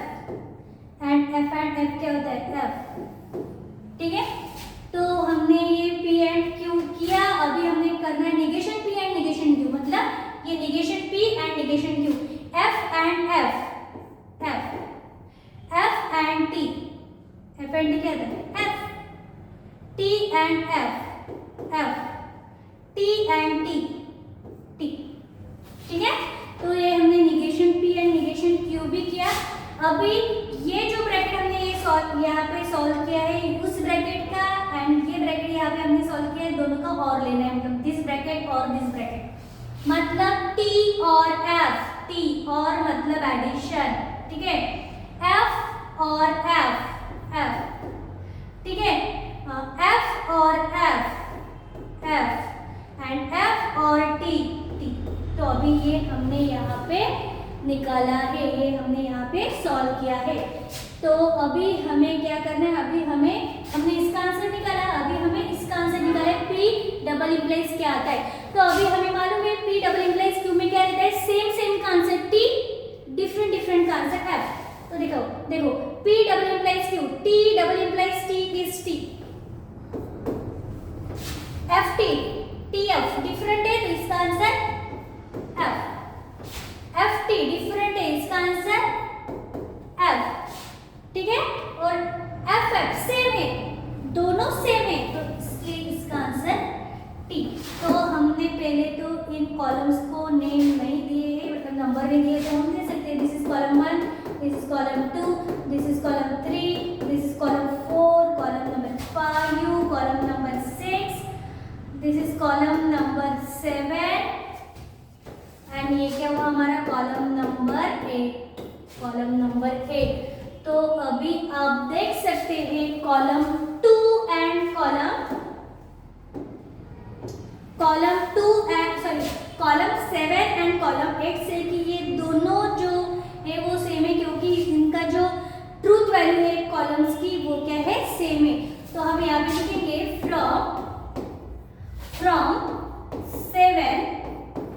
And F and F क्या होता है? F, ठीक है। तो हमने ये P एंड Q किया, अभी हमने करना है negation P and negation Q, मतलब ये negation P and negation Q, F and F, F, F and T, F and T क्या होता है? F, T and F, F, T and T, T, ठीक है। तो ये हमने negation P and negation Q भी किया। अभी ये जो ब्रैकेट हमने ये सॉल्व यहाँ पे सॉल्व किया है, उस ब्रैकेट का एंड ये ब्रैकेट यहाँ पे हमने सॉल्व किया है, दोनों का और लेना है, मतलब दिस ब्रैकेट और दिस ब्रैकेट, मतलब T और F, T और मतलब एडिशन, ठीक है, F और F, F, ठीक है, F और F, F एंड F और T, T। तो अभी ये हमने यहाँ पे निकाला है, ये हमने यहाँ पे सॉल्व किया है। तो अभी हमें क्या करना है? अभी हमने इसका आंसर निकाला, अभी हमें इसका आंसर निकाला है P डबल इम्प्लाइज क्या आता है। तो अभी हमें मालूम है P डबल इम्प्लाइज Q में क्या रहता है? सेम का आंसर T, डिफरेंट का आंसर F। तो देखो P double implies Q, T double implies T is T, FT, TF different है तो इसका आंसर F, FT डिफरेंट है इसका आंसर F, ठीक है। और FF सेम है, दोनों सेम है तो इसलिए इसका आंसर T। तो हमने पहले तो इन कॉलम्स को नेम नहीं दिए हैं, मतलब नंबर नहीं दिए, तो हम दे सकते हैं this is column 1, this is column 2, this is column 3, this is column 4, column number 5, column number 6, this is column number 7 and ये क्या हुआ हमारा कॉलम नंबर 8, कॉलम नंबर 8। तो अभी आप देख सकते हैं column 2 and column 7 and column 8 से कि ये दोनों जो है वो सेम है, क्योंकि इनका जो ट्रूथ वैल्यू है कॉलम्स की वो क्या है, सेम है। तो हम यहाँ पे लिखेंगे from 7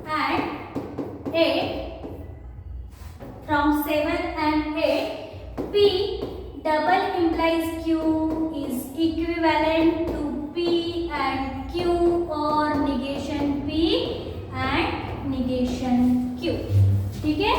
and 8, from 7 and 8 P double implies Q is equivalent to P and Q or negation P and negation Q, ठीक है।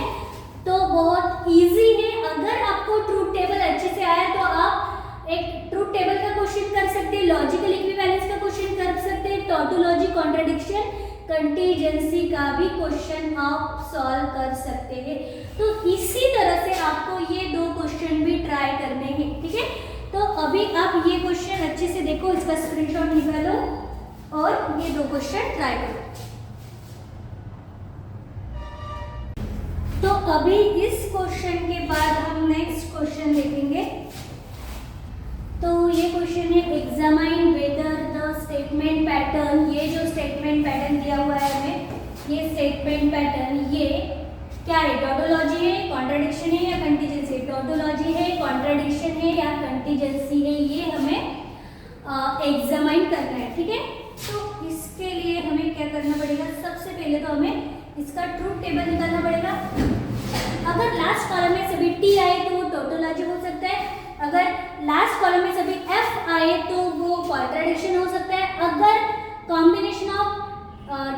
तो बहुत इजी है, अगर आपको ट्रूथ टेबल अच्छे से आया तो आप एक ट्रूथ टेबल का क्वेश्चन कर सकते हैं, लॉजिकल इक्विवेलेंस का क्वेश्चन कर सकते हैं, टॉटोलॉजी, कॉन्ट्रडिक्शन, कंटीजेंसी का भी क्वेश्चन आप सॉल्व कर सकते हैं। तो इसी तरह से आपको ये दो क्वेश्चन भी ट्राई करने हैं, ठीक है। तो अभी आप ये क्वेश्चन अच्छे से देखो, इसका स्क्रीनशॉट निकालो और ये दो क्वेश्चन ट्राई करो। तो अभी इस क्वेश्चन के बाद हम नेक्स्ट क्वेश्चन देखेंगे। तो ये क्वेश्चन है examine whether the statement pattern, ये जो स्टेटमेंट पैटर्न दिया हुआ है हमें, ये स्टेटमेंट पैटर्न ये क्या है, टॉटोलॉजी है, कॉन्ट्रडिक्शन है या कंटीजेंसी है, टॉटोलॉजी है, कॉन्ट्रडिक्शन है या कंटीजेंसी है, ये हमें एग्जामाइन करना है, ठीक है। तो इसके लिए हमें क्या करना पड़ेगा, सबसे पहले तो हमें इसका ट्रूथ टेबल निकालना पड़ेगा। अगर लास्ट कॉलम में सभी T आए तो वो टॉटोलॉजी हो सकता है, अगर लास्ट कॉलम में सभी F आए तो वो कॉन्ट्रडिक्शन हो सकता है, अगर combination of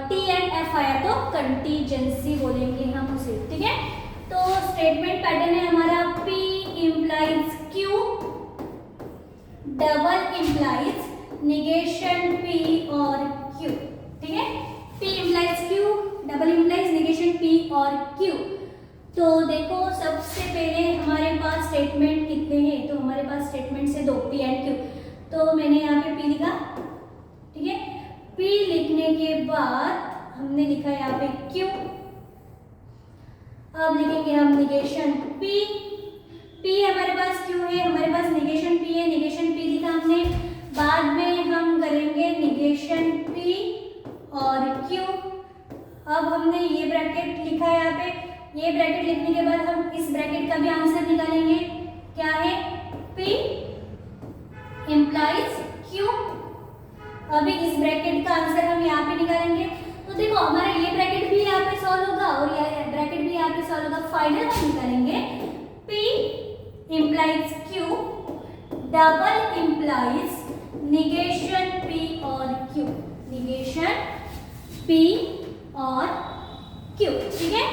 T and F आया तो कंटीजेंसी बोलेंगे हम उसे, ठीक है। तो स्टेटमेंट पैटर्न है हमारा P implies Q, double implies negation P और Q, ठीक है। P implies Q, double implies negation P और Q। तो देखो सबसे पहले हमारे पास स्टेटमेंट कितने हैं, तो हमारे पास स्टेटमेंट से दो, P एंड Q। तो मैंने यहाँ पे P लिखा, ठीक है। P लिखने के बाद हमने लिखा यहाँ पे Q, अब लिखेंगे हम निगेशन P। P हमारे पास Q है, हमारे पास निगेशन P है, निगेशन P लिखा हमने, बाद में हम करेंगे निगेशन P और Q। अब हमने ये ब्रैकेट लिखा है यहाँ पे, ये ब्रैकेट लिखने के बाद हम इस ब्रैकेट का भी आंसर निकालेंगे, क्या है, P implies Q। अभी इस ब्रैकेट का आंसर हम यहाँ पे निकालेंगे। तो देखो हमारा ये ब्रैकेट भी यहाँ पे सॉल्व होगा और ये ब्रैकेट भी यहाँ पे सॉल्व होगा। फाइनल हम निकालेंगे P implies Q, double implies negation P और Q, negation P और Q, ठीक है।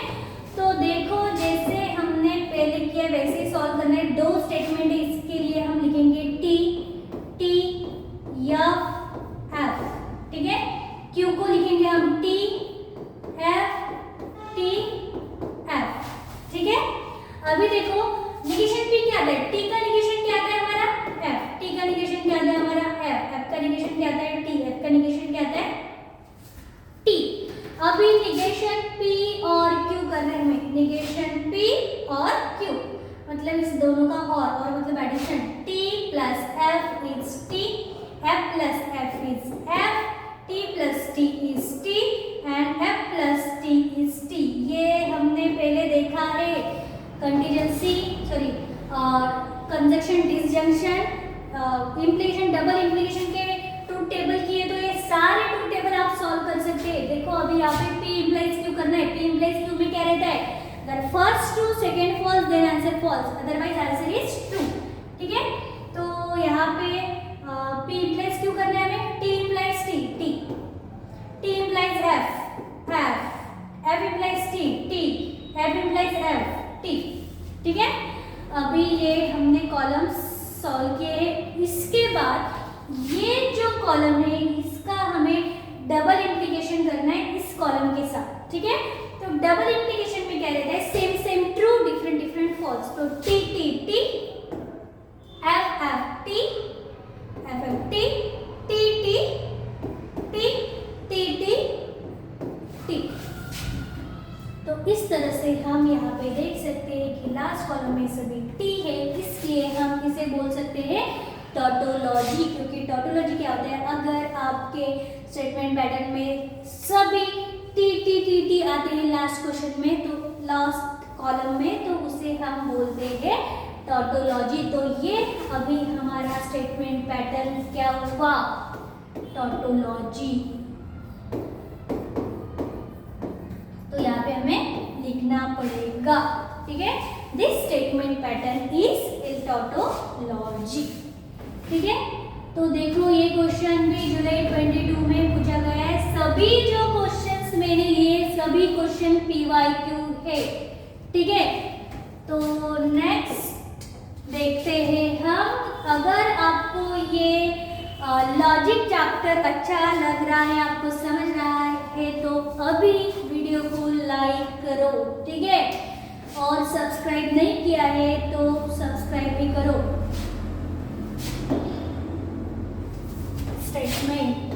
तो देखो जैसे हमने पहले किया वैसे ही सॉल्व करना है। दो स्टेटमेंट है, इसके लिए हम लिखेंगे T या F, ठीक है। Q को लिखेंगे हम T F, ठीक है। अभी देखो निगेशन P क्या आता है, T का निगेशन क्या आता है हमारा F, T का निगेशन क्या आता है हमारा F का निगेशन क्या आता है T, F का निगेशन क्या आता है T। अभी निगेशन P और Q कर रहे हैं हमें, निगेशन P और Q मतलब इस दोनों का और मतलब addition, T plus F is T, F plus F is F, T plus T is T and F plus T is T। ये हमने पहले देखा है contingency conjunction, disjunction, implication, double implication के ट्रूथ टेबल किए, तो ये सारे ट्रूथ टेबल आप सॉल्व कर सकते हैं। देखो अभी यहाँ पे P implies Q करना है, P implies Q में क्या रहता है, अगर first true second false then answer false, otherwise answer is true, ठीक है। तो यहाँ पे P implies Q करना है हमें, T implies T, T implies F, F implies T, F implies F, T। ठीक है, अभी ये हमने कॉलम सॉल्व किए। इसके बाद ये जो कॉलम है इसका हमें डबल इंप्लीकेशन करना है इस कॉलम के साथ। ठीक है, तो डबल इंप्लीकेशन में क्या रहता है, same same true different different false. तो T T T, F F T, F F T, T T T, T T T। तो इस तरह से हम यहाँ पे देख सकते हैं कि लास्ट कॉलम में सभी T है, इसलिए हम इसे बोल सकते हैं टॉटोलॉजी। क्योंकि टॉटोलॉजी क्या होता है, अगर आपके स्टेटमेंट पैटर्न में सभी टी टी टी टी आते हैं लास्ट क्वेश्चन में, तो लास्ट कॉलम में, तो उसे हम बोलते हैं टॉटोलॉजी। तो ये अभी हमारा स्टेटमेंट पैटर्न क्या हुआ, टॉटोलॉजी। तो यहाँ पे हमें लिखना पड़ेगा। ठीक है, this statement pattern is a tautology. ठीक है, तो देखो ये क्वेश्चन भी जुलाई 22 में पूछा गया है। सभी जो क्वेश्चंस मैंने लिए सभी क्वेश्चन PYQ है। ठीक है, तो नेक्स्ट देखते हैं हम। अगर आपको ये लॉजिक चैप्टर अच्छा लग रहा है, आपको समझ रहा है, तो अभी वीडियो को लाइक करो। ठीक है, और सब्सक्राइब नहीं किया है तो सब्सक्राइब भी करो। स्टेटमेंट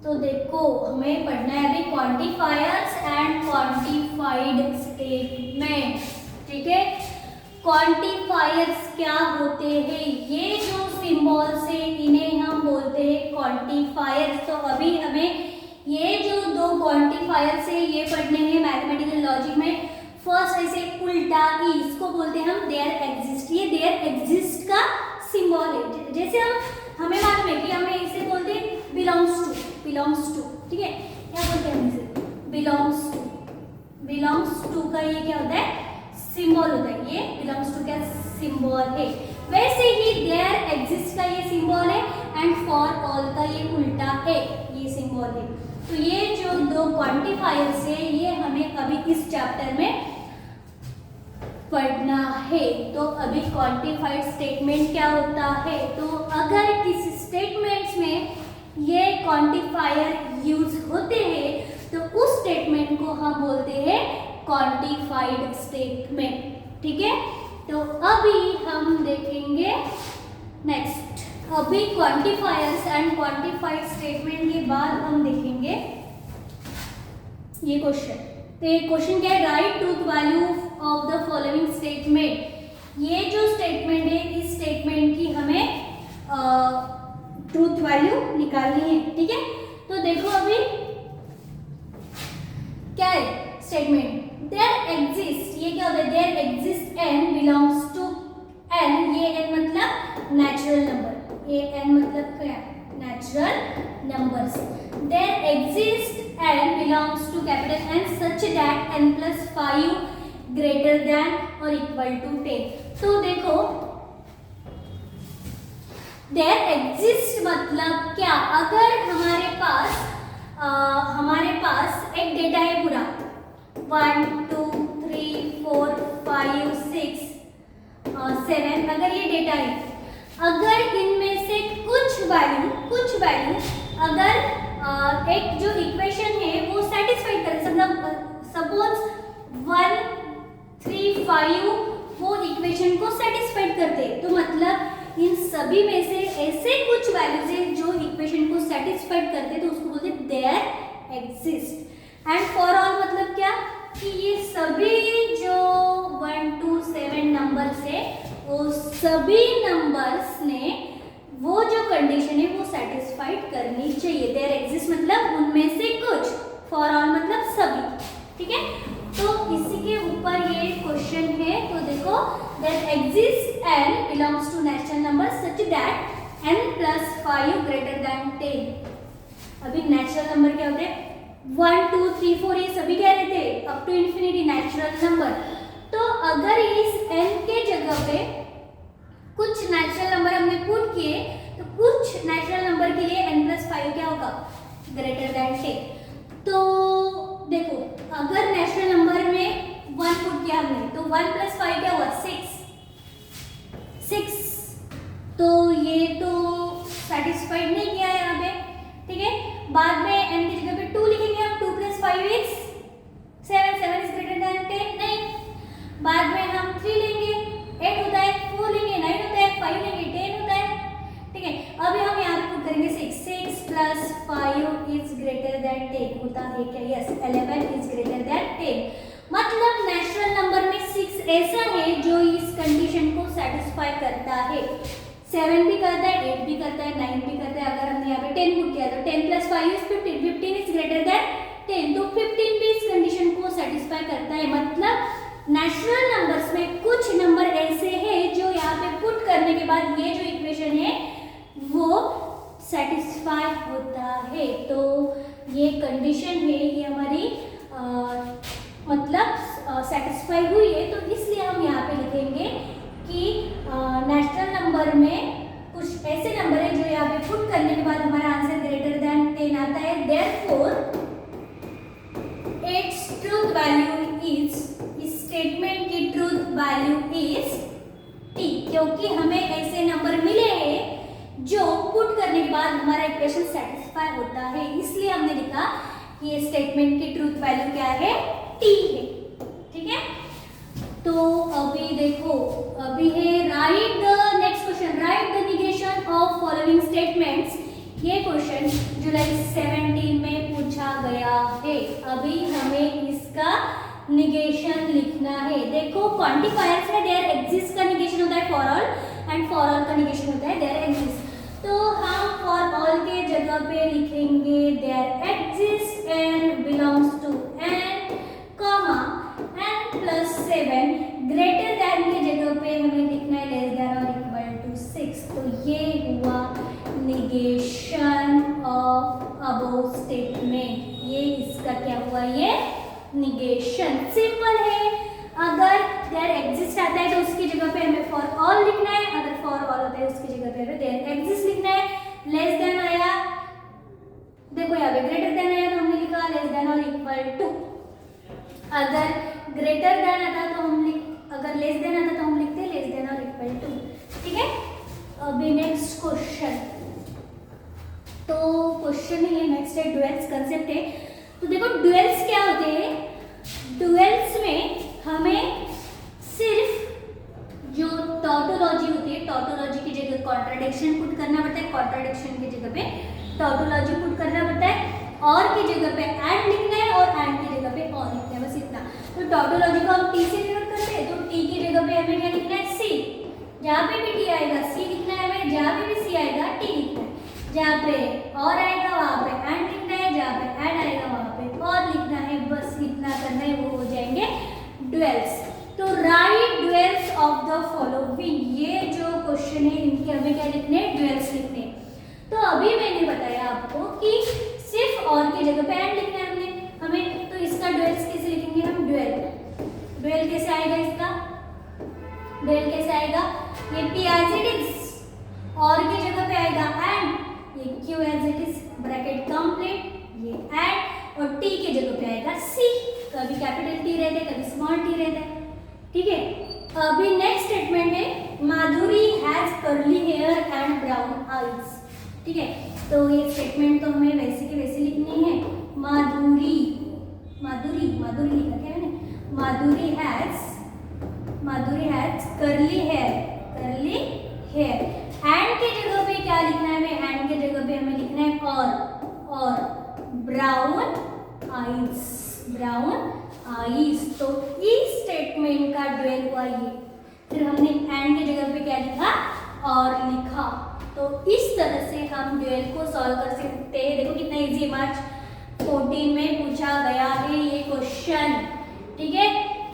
तो देखो हमें पढ़ना है अभी क्वांटिफायर्स एंड क्वांटिफाइड स्टेटमेंट। ठीक है, क्वांटिफायर्स क्या होते हैं, ये जो सिंबल्स है इन्हें हम बोलते हैं क्वांटिफायर्स। तो अभी हमें ये जो दो क्वांटिफायर्स है ये पढ़ने हैं मैथमेटिकल लॉजिक में। फर्स्ट ऐसे उल्टा ई, इसको बोलते हैं हम देयर एग्जिस्ट। ये देयर एग्जिस्ट का सिंबल है। जैसे हमें मालूम है कि हमें इसे बोलते हैं बिलोंग्स टू। ठीक है, क्या बोलते हैं हम इसे, बिलोंग्स टू का ये क्या होता है, सिंबल होता है। ये बिलोंग्स टू का सिंबल है। वैसे ही देयर एग्जिस्ट का ये सिंबल है एंड फॉर ऑल का ये उल्टा है, ये सिंबल है। तो ये जो दो क्वांटिफायर्स है ये हमें अभी इस चैप्टर में पढ़ना है। तो अभी क्वांटिफाइड स्टेटमेंट क्या होता है, तो अगर किसी स्टेटमेंट्स में ये क्वांटिफायर यूज होते हैं तो उस स्टेटमेंट को हम बोलते हैं क्वांटिफाइड स्टेटमेंट। ठीक है, तो अभी हम देखेंगे नेक्स्ट। अभी क्वांटिफायर्स एंड क्वांटिफाइड स्टेटमेंट के बाद हम देखेंगे ये क्वेश्चन। तो ये क्वेश्चन क्या है, right truth value of the following statement. ये जो स्टेटमेंट है इस स्टेटमेंट की हमें ट्रूथ वैल्यू निकालनी है। ठीक है, तो देखो अभी क्या है स्टेटमेंट, देयर एग्जिस्ट, ये क्या होता है, there exist n belongs to n. ये एन मतलब नेचुरल नंबर, ये एन मतलब क्या, natural numbers. There exist n belongs to capital n such that n plus 5 greater than और इक्वल टू 10। तो देखो देयर एग्जिस्ट मतलब क्या, अगर हमारे पास एक डेटा है पूरा 1 2 3 4 5 6 7, अगर ये डेटा है, अगर इनमें से कुछ वैल्यू अगर एक जो इक्वेशन है वो सेटिस्फाइड करे, सपोज 1 3 5 वो इक्वेशन को सेटिस्फाइड करते, तो मतलब इन सभी में से ऐसे कुछ वैल्यूज हैं जो इक्वेशन को सेटिस्फाइड करते, तो उसको बोलते हैं there exist. And for all मतलब क्या, कि ये सभी जो 1 2 7 नंबर्स है वो सभी नंबर्स ने वो जो कंडीशन है वो सेटिस्फाइड करनी चाहिए। देयर एग्जिस्ट मतलब उनमें से कुछ, फॉर ऑल मतलब सभी। ठीक है, तो इसी के ऊपर ये क्वेश्चन है। तो देखो there exist n belongs to natural number such that n plus 5 greater than 10। अभी नेचुरल नंबर क्या होते हैं, 1 2 3 4 ये सभी क्या रहते हैं, up to infinity natural number. तो अगर इस n के जगह पे कुछ नेचुरल नंबर हमने पुट किए, तो कुछ नेचुरल नंबर के लिए n+5 क्या होगा, ग्रेटर देन 10। तो देखो अगर नेचुरल नंबर में 1 पुट किया हमने, तो 1+5 क्या हुआ, 6। तो ये तो सेटिस्फाइड नहीं किया है यहाँ पे, ठीक है। बाद में n की जगह पे 2 लिखेंगे हम, 2 + 5 = 7, 7 इज ग्रेटर देन 10, नहीं। बाद में हम 3 लेंगे, 8 होता है, 4 लेंगे, 9 होता है, 5 लेंगे, 10 होता है, ठीक है। अभी हम यहाँ पे पुट करेंगे 6 + 5 इज ग्रेटर देन 10 होता है क्या, यस 11 इज ग्रेटर देन 10। मतलब नेचुरल नंबर में 6 ऐसा है जो इस कंडीशन को सेटिस्फाई करता है। 7 भी करता है, 8 भी करता है, 9 भी करता है। अगर हमने यहाँ पे 10 पुट किया तो 10 + 5 = 15, 15 इज ग्रेटर देन 10, तो 15 भी इस कंडीशन को सेटिस्फाई करता है। मतलब नेचुरल नंबर्स में कुछ नंबर ऐसे हैं जो यहाँ पे पुट करने के बाद ये जो इक्वेशन है वो सेटिस्फाई होता है। तो ये कंडीशन है, ये हमारी मतलब सेटिस्फाई हुई है, तो इसलिए हम यहाँ पे लिखेंगे कि नेचुरल नंबर में कुछ ऐसे नंबर है जो यहाँ पे पुट करने के बाद हमारा आंसर ग्रेटर देन 10 आता है। Therefore its truth value is, इस स्टेटमेंट की ट्रूथ वैल्यू इज t, क्योंकि हमें ऐसे नंबर मिले हैं जो पुट करने के बाद हमारा इक्वेशन सेटिस्फाई होता है, इसलिए हमने लिखा कि ये स्टेटमेंट की ट्रूथ वैल्यू क्या है, t है, ठीक है। तो अभी देखो, अभी है right the next question, right the negation of following statements. ये क्वेश्चन जुलाई 17 में पूछा गया है। अभी हमें इसका निगेशन लिखना है। देखो क्वांटिफायर्स में देयर एग्जिस्ट का निगेशन होता है for all, and for all का निगेशन होता है देयर एग्जिस्ट। तो हम फॉर ऑल के जगह पे लिखेंगे there exist and belongs to n, comma n + 7, greater than की जगह पे हमें लिखना है लेस देन और इक्वल टू 6। तो ये हुआ निगेशन ऑफ अबव स्टेटमेंट, ये इसका क्या हुआ, ये निगेशन। सिंपल है, अगर देयर एग्जिस्ट आता है तो उसकी जगह पे हमें फॉर ऑल लिखना है, अगर फॉर ऑल होता है उसकी जगह पे हमें देयर एग्जिस्ट लिखना है। लेस देन आया, देखो यहाँ पे ग्रेटर देन आया तो हमने लिखा लेस देन और इक्वल टू। अगर ग्रेटर देन आता तो हम अगर लेस देन आता तो हम लिखते लेस देन और इक्वल टू, ठीक है। अभी नेक्स्ट क्वेश्चन, तो क्वेश्चन ये नेक्स्ट है डुअल्स कंसेप्ट है। तो देखो डुअल्स क्या होते हैं, डुअल्स में हमें सिर्फ जो टॉटोलॉजी होती है, टॉटोलॉजी की जगह कॉन्ट्राडिक्शन पुट करना पड़ता है, कॉन्ट्राडिक्शन की जगह पे टॉटोलॉजी पुट करना पड़ता है, और की जगह पे एंड लिखना है और एंड की जगह पे और लिखना है, बस इतना। तो टॉटोलॉजी को हम टी से डिनोट करते हैं, तो टी की जगह पे हमें क्या लिखना है, सी। जहाँ पे भी टी आएगा सी लिखना है हमें, जहाँ पे भी सी आएगा टी लिखना है, जहाँ पे और आएगा वहाँ पे एंड लिखना है, जहाँ पे एंड आएगा वहाँ पे और लिखना है, बस इतना करना है, वो हो जाएंगे डुअल्स। तो right duels of the following, ये जो क्वेश्चन है इनके हमें क्या लिखने हैं, डुअल्स लिखने हैं। तो अभी मैंने बताया आपको कि सिर्फ और की जगह पे एंड लिखना है हमें, तो इसका डुअल्स कैसे लिखेंगे हम, डुअल कैसे आएगा, इसका डुअल कैसे आएगा, ये p एज इट इज और की जगह पे आएगा एंड, ये q as it is bracket complete, ये एंड, और t की जगह पे आएगा c। कभी कैपिटल T रहता है, कभी स्मॉल t रहता है, ठीक है। अभी नेक्स्ट स्टेटमेंट है Madhuri has curly hair and brown eyes, ठीक है। तो ये स्टेटमेंट तो हमें वैसे की वैसे लिखनी है, माधुरी लिखा क्या मैंने, माधुरी हैज कर्ली हेयर, एंड के जगह पे क्या लिखना है हमें, एंड के जगह पे हमें लिखना है और ब्राउन आईज। तो इस स्टेटमेंट का डुअल हुआ ये, फिर हमने एंड के जगह पे क्या लिखा, और लिखा। तो इस तरह से हम डुअल को सॉल्व कर सकते हैं। देखो कितना इजी, मार्च 14 में पूछा गया है ये क्वेश्चन, ठीक है।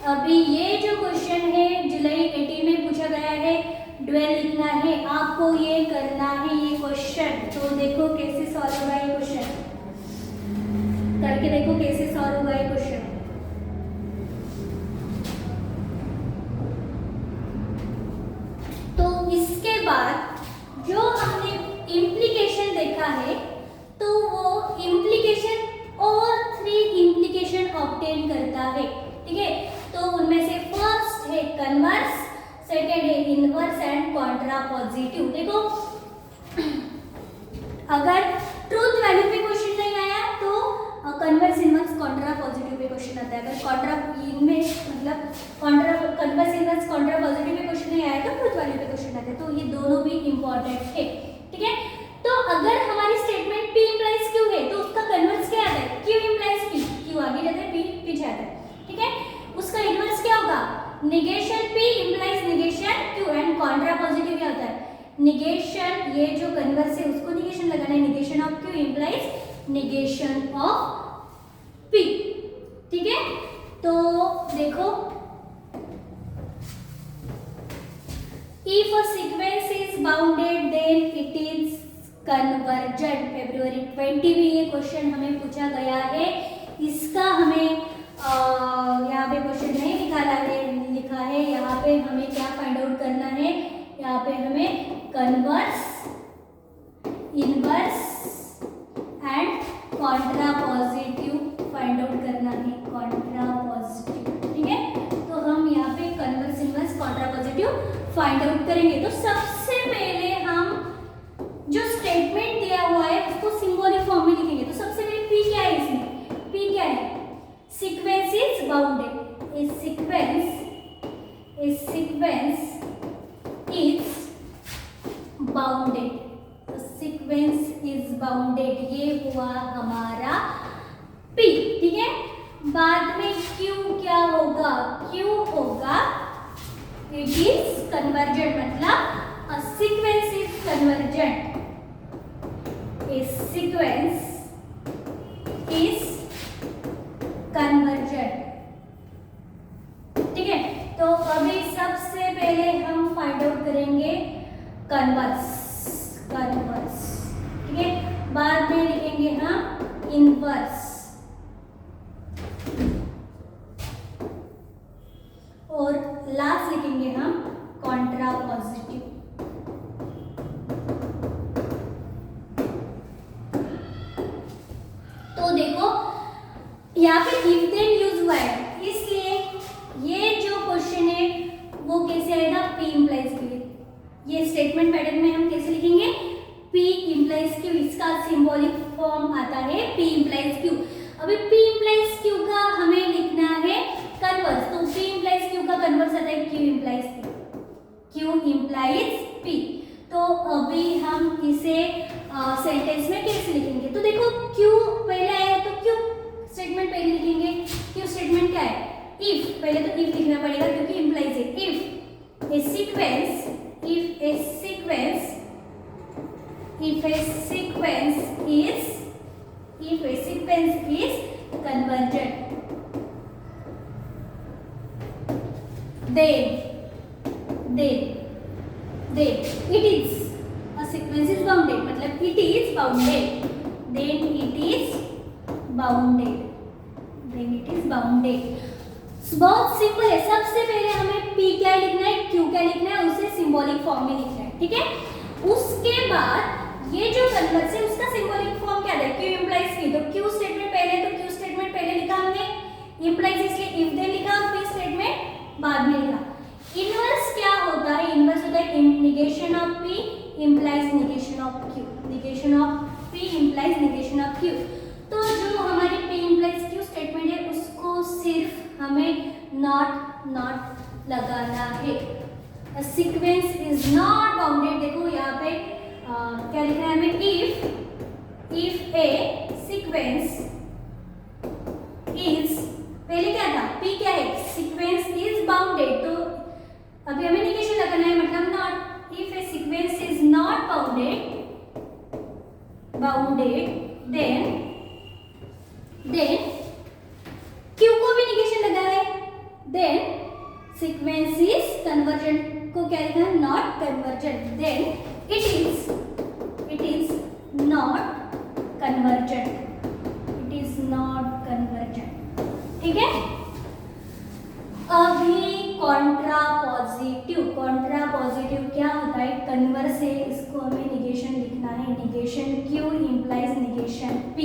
अभी ये जो क्वेश्चन है जुलाई 18 में पूछा गया है, डुअल लिखना है आपको, ये करना है ये क्वेश्चन। तो देखो कैसे सॉल्व होगा ये क्वेश्चन, करके देखो कैसे सॉल्व होगा ये क्वेश्चन। तो इस कन्वर्स, सेकेंड है इनवर्स एंड कॉन्ट्रा पॉजिटिव। देखो अगर ट्रूथ वैल्यू पे क्वेश्चन नहीं आया तो converse, inverse, Contra positive pay question आता है। अगर कॉन्ट्रा इनमें मतलब Contra converse, inverse, Contra positive pay question नहीं आया तो ट्रूथ वैल्यू पे क्वेश्चन आता है। तो ये दोनों भी इंपॉर्टेंट है, ठीक है। तो अगर हमारी स्टेटमेंट P इंप्लाइज Q है तो उसका कन्वर्स क्या आता है? Q इंप्लाइज P, Q आगे जाता है, P पीछे आता है, ठीक है। उसका इनवर्स क्या होगा? Negation P implies negation Q and Contra positive क्या होता है? निगेशन, ये जो कन्वर्स है उसको निगेशन लगाना है, negation of Q implies negation of P, ठीक है। तो देखो if a sequence is bounded then it is convergent। February 20 में ये क्वेश्चन हमें पूछा गया है, इसका हमें यहाँ पे क्वेश्चन नहीं लिखा है, यहाँ पे हमें क्या फाइंड आउट करना है? यहाँ पे हमें converse, inverse and Contra positive find out करना है, कॉन्ट्रा पॉजिटिव, ठीक है। तो हम यहाँ पे converse, inverse, Contra positive find out करेंगे। तो सबसे पहले हम जो स्टेटमेंट दिया हुआ है उसको सिंबॉलिक फॉर्म में लिखेंगे। तो सबसे पहले P क्या है इसमें? P क्या है? Sequence is bounded, A sequence is bounded, sequence is bounded, ये हुआ हमारा P, ठीक है। बाद में Q क्या होगा? Q होगा इट इज कन्वर्जेंट, मतलब a sequence is convergent, a sequence is convergent, ठीक है। तो अभी सबसे पहले हम फाइंड आउट करेंगे कन्वर्स, ठीक है। बाद में लिखेंगे हम इनवर्स और लास्ट लिखेंगे हम कॉन्ट्रा पॉजिटिव। तो देखो यहाँ पे इफ देन यूज हुआ है, इसलिए ये जो क्वेश्चन है वो कैसे आएगा? P implies Q। ये स्टेटमेंट पैटर्न में हम कैसे लिखेंगे? P इंप्लाइज Q, इसका सिंबॉलिक फॉर्म आता है P इंप्लाइज Q। अभी P इंप्लाइज Q का हमें लिखना है कन्वर्स, तो P इंप्लाइज Q का कन्वर्स आता है Q implies P, Q implies P। तो अभी हम इसे सेंटेंस में कैसे लिखेंगे? तो देखो Q पहले आया तो Q स्टेटमेंट पहले लिखेंगे। Q स्टेटमेंट क्या है? इफ, पहले तो इफ लिखना पड़ेगा क्योंकि इंप्लाइज है। If a sequence is convergent then it is a sequence is bounded, मतलब it is bounded, then it is bounded। बहुत सिंपल है। सबसे पहले हमें P क्या लिखना है, Q क्या लिखना है, उसे सिंबॉलिक फॉर्म में लिखना है, ठीक है। उसके बाद ये जो कन्वर्स है उसका सिंबॉलिक फॉर्म क्या है? Q इंप्लाइज P, तो Q स्टेटमेंट पहले, तो Q स्टेटमेंट पहले लिखा हमने, इंप्लाइज इसलिए इफ देन लिखा, P स्टेटमेंट बाद में लिखा। इनवर्स क्या होता है? इनवर्स होता है negation of P implies negation of Q, negation of P implies negation of Q। तो जो हमारी P इंप्लाइज Q स्टेटमेंट है उसको सिर्फ हमें नॉट लगाना है। A sequence is not bounded, देखो यहाँ पे क्या लिखना है हमें? if a sequence is, पहले क्या था? P क्या है? सीक्वेंस इज बाउंडेड, तो अभी हमें निगेशन लगाना है, मतलब not. If a sequence is not bounded then Q को भी निगेशन लगा है, देन सीक्वेंस इज कन्वर्जेंट को क्या लिखा है? Not convergent, then it is not convergent, ठीक है। अभी कॉन्ट्रा पॉजिटिव क्या होता है? कन्वर्स है, इसको हमें निगेशन लिखना है, negation Q implies negation P,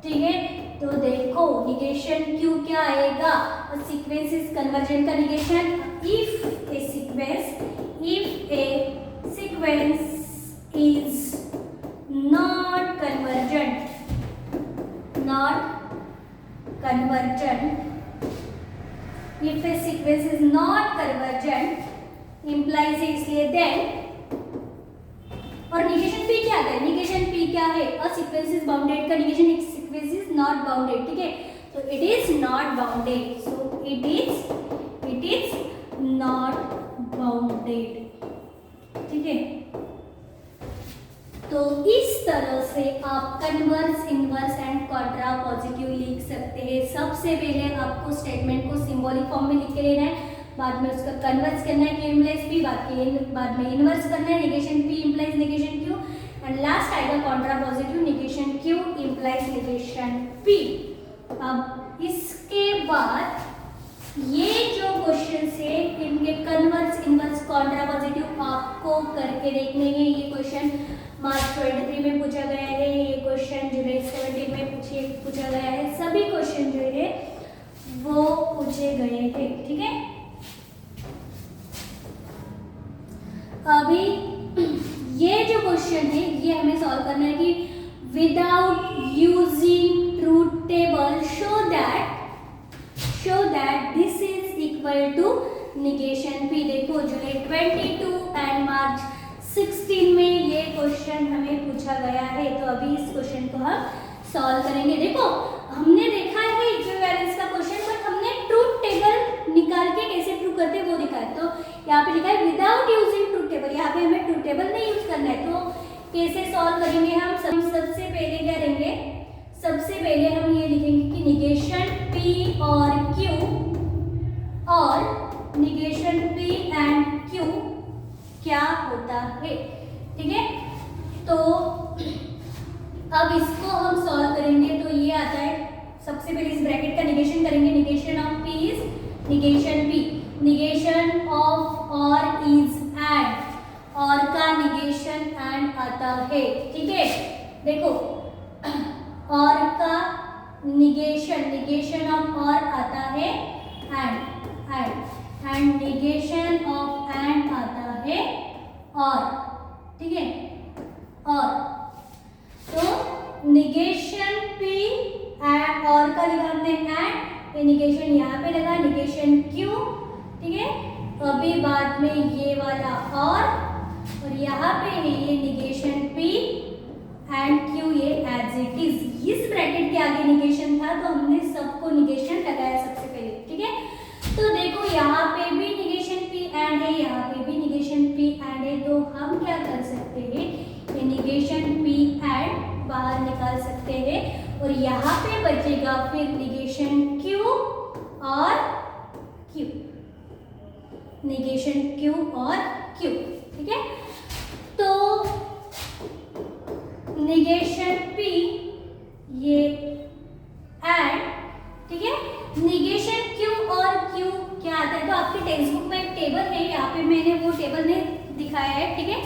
ठीक है, तो देखो निगेशन क्यू क्या आएगा, सीक्वेंस इज कन्वर्जेंट का negation, if a sequence is not convergent if a sequence is not convergent implies इसलिए then, और निगेशन पी क्या है, निगेशन पी क्या है, अ सीक्वेंस इज बाउंडेड का निगेशन एक सीक्वेंस इज नॉट बाउंडेड, ठीक है, तो it is not bounded, so it is not bounded, ठीक है। तो इस तरह से आप converse, inverse and Quadra positive लिख सकते हैं। सबसे पहले आपको स्टेटमेंट को सिंबॉलिक फॉर्म में लिख के लेना है, बाद में उसका कन्वर्स करना है, क्यू इम्प्लाइज पी, बाद में इनवर्स करना है, negation p implies negation q, and last आएगा contrapositive, negation q implies negation p. अब इसके बाद ये जो क्वेश्चन है इनके कन्वर्स, इनवर्स, कॉन्ट्रा पॉजिटिव आपको करके देखने हैं। ये क्वेश्चन मार्च 23 में पूछा गया है, ये क्वेश्चन जुलाई 17 में पूछा गया है, सभी क्वेश्चन जो है वो पूछे गए हैं, ठीक है। अभी ये जो क्वेश्चन है ये हमें सॉल्व करना है कि without using truth table show that this is equal to negation P. देखो जुलाई 22 एंड मार्च 16 में ये क्वेश्चन हमें पूछा गया है, तो अभी इस क्वेश्चन को हम सॉल्व करेंगे। देखो हमने देखा है इक्विवेलेंस का क्वेश्चन, बट हमने ट्रूथ टेबल निकाल के कैसे प्रूव करते हैं वो दिखाया, तो यहाँ पे लिखा है विदाउट यूजिंग ट्रूथ टेबल, यहाँ पे हमें ट्रूथ टेबल नहीं यूज करना है, तो कैसे सॉल्व करेंगे हम। सबसे पहले क्या करेंगे, सबसे पहले हम ये लिखेंगे कि निगेशन पी और क्यू और निगेशन पी एंड क्यू क्या होता है, ठीक है। तो अब इसको हम सॉल्व करेंगे, तो ये आता है, सबसे पहले इस ब्रैकेट का निगेशन करेंगे, negation of P is negation P, negation of और इज एंड, और का निगेशन एंड आता है, ठीक है। देखो और का निगेशन ऑफ और आता है एंड निगेशन ऑफ एंड आता है और, ठीक है। और तो निगेशन पी एंड और का लिखा हमने एंड, ये निगेशन यहाँ पे लगा, निगेशन क्यू, ठीक है। अभी बाद में ये वाला और यहाँ पे है ये निगेशन पी एंड क्यू, ये एज इट इज, इस ब्रैकेट के आगे निगेशन था तो हमने सबको निगेशन लगाया सबसे पहले, ठीक है। तो देखो यहाँ पे भी निगेशन पी एंड है, यहाँ पे भी निगेशन पी एंड है, तो हम क्या कर सकते हैं, ये निगेशन पी एंड बाहर निकाल सकते हैं और यहाँ पे बचेगा फिर निगेशन क्यू और क्यू, निगेशन क्यू और क्यू, ठीक है। तो निगेशन पी ये एंड, ठीक है, निगेशन क्यू और क्यू क्या आता है, तो आपके टेक्स्ट बुक में एक टेबल है, यहाँ पे मैंने वो टेबल ने दिखाया है, ठीक है।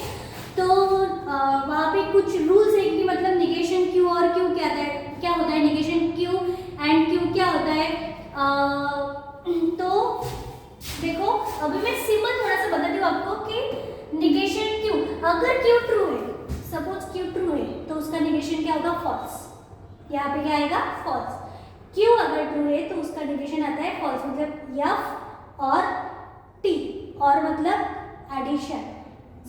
तो वहाँ पे कुछ रूल्स है कि मतलब निगेशन क्यू और क्यू क्या होता है, निगेशन क्यू एंड क्यू क्या होता है। तो देखो अभी मैं सिंपल थोड़ा सा बताती हूँ आपको कि निगेशन क्यू, अगर क्यू ट्रू है, सपोज क्यू ट्रू है, तो उसका निगेशन क्या होगा, फॉल्स, यहाँ पे क्या आएगा, फॉल्स। क्यू अगर ट्रू है तो उसका निगेशन आता है फॉल्स, मतलब एफ और टी, और मतलब एडिशन,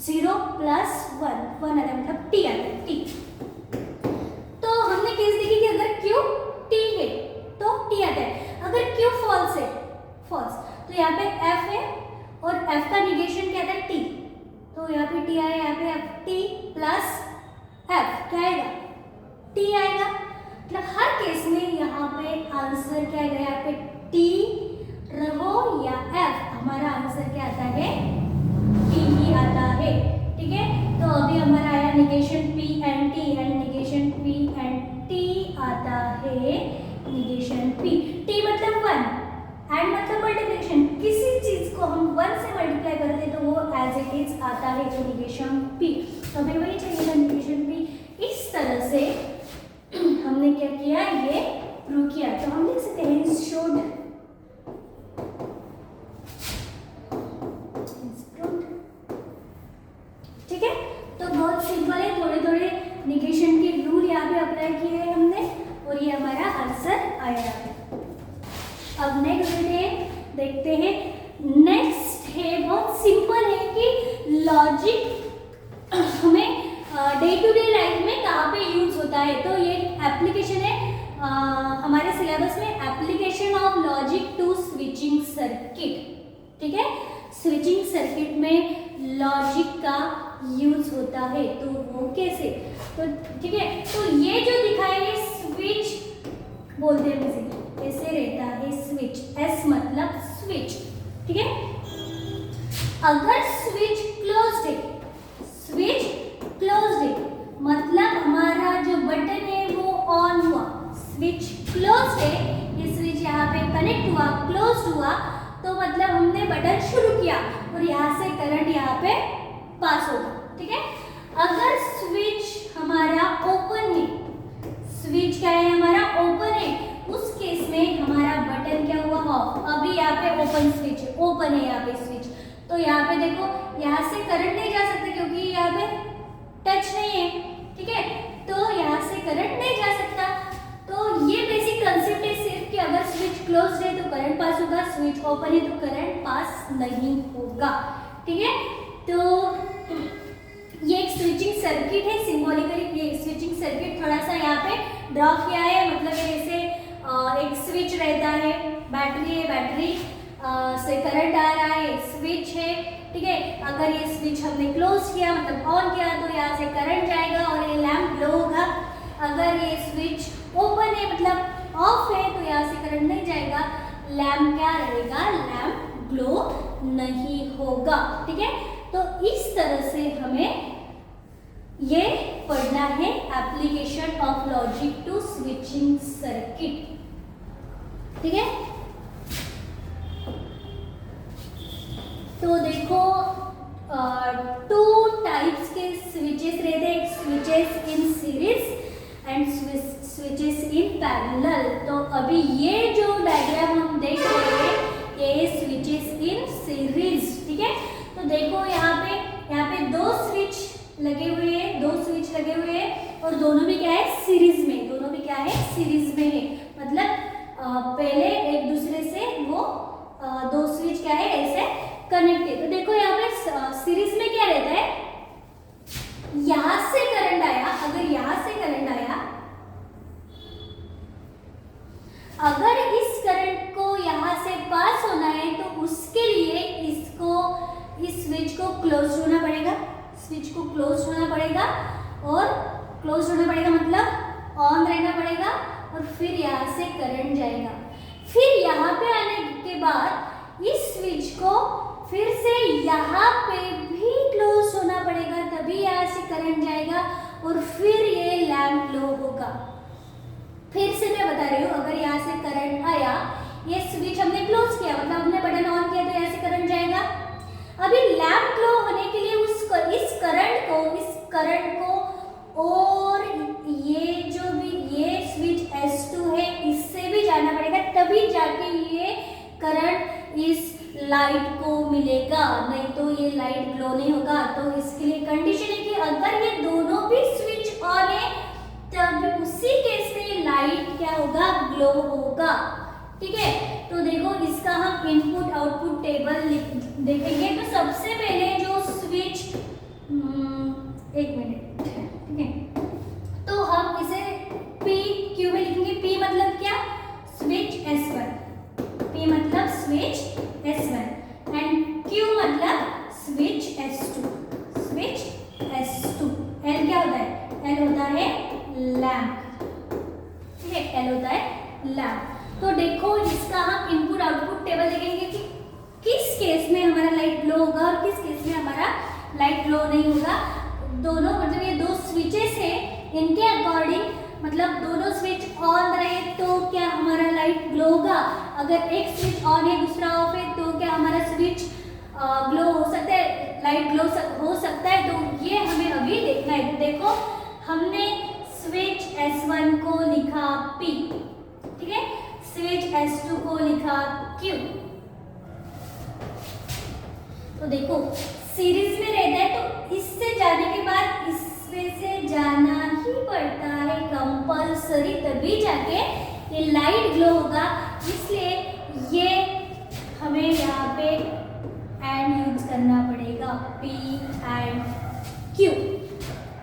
0 प्लस 1 आता है, मतलब टी आता है, टी। तो हमने केस देखी कि अगर क्यू टी है तो टी आता है, अगर क्यू फॉल्स है, फॉल्स, तो यहाँ पे एफ है और एफ का निगेशन क्या आता है, टी, तो यहाँ पे टी आया, यहाँ पे एफ टी प्लस एफ क्या आएगा, टी आएगा, मतलब हर केस में यहाँ पे आंसर क्या आएगा, यहाँ पे टी रहो या एफ, हमारा आंसर क्या आता है, टी ही आता है, ठीक है। तो अभी हमारा आया negation P and T, and negation P and T आता है निगेशन पी, टी मतलब 1 एंड मतलब मल्टीप्लिकेशन, किसी चीज को हम 1 से मल्टीप्लाई करते हैं तो वो एज इट इज आता है, तो निगेशन पी, तो हमें वही चाहिए था निगेशन पी। इस तरह से हमने क्या किया, लेते हैं। नेक्स्ट है, बहुत सिंपल है कि लॉजिक हमें डे टू डे लाइफ में कहाँ पे यूज होता है। तो ये एप्लीकेशन है हमारे सिलेबस में, application of logic to switching circuit. ठीक है, स्विचिंग सर्किट में लॉजिक का यूज होता है। तो वो कैसे, तो ठीक है, तो ये जो दिखाया है स्विच बोलते हैं इसे, ऐसे रहता है स्विच, एस मतलब स्विच। ठीक है, अगर स्विच क्लोज्ड है, स्विच क्लोज्ड है मतलब हमारा जो बटन है वो ऑन हुआ, स्विच क्लोज्ड है, ये स्विच यहाँ पे कनेक्ट हुआ, क्लोज्ड हुआ, तो मतलब हमने बटन शुरू किया और यहाँ से करंट यहाँ पे पास होगा। ठीक है, अगर स्विच हमारा ओपन है, स्विच क्या है हमारा ओपन है, उस केस में हमारा बटन क्या हुआ ऑफ। अभी यहाँ पे ओपन स्विच है, ओपन है यहाँ पे स्विच, तो यहाँ पे देखो यहाँ से करंट नहीं जा सकता क्योंकि यहाँ पे टच नहीं है। ठीक है, तो यहाँ से करंट नहीं जा सकता। तो ये बेसिक कंसेप्ट है सिर्फ कि अगर स्विच क्लोज्ड है तो करंट पास होगा, स्विच ओपन है तो करंट पास नहीं होगा। ठीक है, तो ये एक स्विचिंग सर्किट है, सिंबॉलिकली ये स्विचिंग सर्किट थोड़ा सा यहाँ पे ड्रॉ किया है। मतलब जैसे एक स्विच रहता है, बैटरी है, बैटरी से करंट आ रहा है, स्विच है। ठीक है, अगर ये स्विच हमने क्लोज किया मतलब ऑन किया तो यहाँ से करंट जाएगा और ये लैम्प ग्लो होगा। अगर ये स्विच ओपन है मतलब ऑफ है तो यहाँ से करंट नहीं जाएगा, लैम्प क्या रहेगा, लैम्प ग्लो नहीं होगा। ठीक है, तो इस तरह से हमें ये पढ़ना है, application of logic to switching circuit. ठीक है, तो देखो टू टाइप्स के स्विचेस रहते हैं, switches in series and switches in parallel. तो अभी ये जो डायग्राम हम देख रहे हैं ये स्विचेस इन सीरीज। ठीक है, तो देखो यहाँ पे दो स्विच लगे हुए हैं, दो स्विच लगे हुए हैं और दोनों भी क्या है सीरीज में, दोनों भी क्या है सीरीज में है। मतलब पहले एक दूसरे से वो दो स्विच क्या है ऐसे कनेक्ट है। तो देखो यहाँ पे सीरीज में क्या रहता है, यहां से करंट आया, अगर यहां से करंट आया, अगर इस करंट को यहां से पास होना है तो उसके लिए इसको, इस स्विच को क्लोज होना पड़ेगा, स्विच को क्लोज होना पड़ेगा और क्लोज होना पड़ेगा मतलब ऑन रहना पड़ेगा और फिर यहाँ से करंट जाएगा। फिर यहाँ पे आने के बाद इस स्विच को फिर से यहाँ पे भी क्लोज होना पड़ेगा, तभी यहाँ से करंट जाएगा और फिर ये लैम्प ग्लो होगा। फिर से मैं बता रही हूँ, अगर यहाँ से करंट आया, ये स्विच हमने क्लोज किया मतलब हमने बटन ऑन किया तो यहाँ से करंट जाएगा। अभी लैम्प ग्लो होने के लिए इस करंट को और ये जो भी ये स्विच S2 है इससे भी जाना पड़ेगा, तभी जाके ये करंट इस लाइट को मिलेगा, नहीं तो ये लाइट ग्लो नहीं होगा। तो इसके लिए कंडीशन है कि अगर ये दोनों भी स्विच ऑन है तब उसी केस में लाइट क्या होगा, ग्लो होगा। ठीक है, तो देखो इसका हम इनपुट आउटपुट टेबल देखेंगे। तो सबसे पहले जो स्विच, एक मिनट, ठीक है, तो हम इसे P Q में लिखेंगे। P मतलब क्या, स्विच S1, P मतलब स्विच S1 एंड Q मतलब switch S2, switch S2। L क्या होता है, L होता है लैम्प। ठीक है, L होता है लैम्प। तो देखो इसका हम इनपुट आउटपुट टेबल देखेंगे कि किस केस में हमारा लाइट ग्लो होगा और किस केस में हमारा लाइट ग्लो नहीं होगा। दोनों मतलब ये दो स्विचेस है, इनके अकॉर्डिंग मतलब दोनों स्विच ऑन रहे तो क्या हमारा लाइट ग्लो होगा, अगर एक स्विच ऑन है दूसरा ऑफ है तो क्या हमारा स्विच ग्लो हो सकता है, लाइट ग्लो हो सकता है। तो ये हमें अभी देखना है। तो देखो हमने स्विच S1 को लिखा P, ठीक है, स्विच S2 को लिखा Q। तो देखो सीरीज में रहता है तो इससे जाने के बाद इसमें से जाना ही पड़ता है कंपल्सरी, तभी जाके ये लाइट ग्लो होगा। इसलिए ये हमें यहाँ करना पड़ेगा, P एंड Q,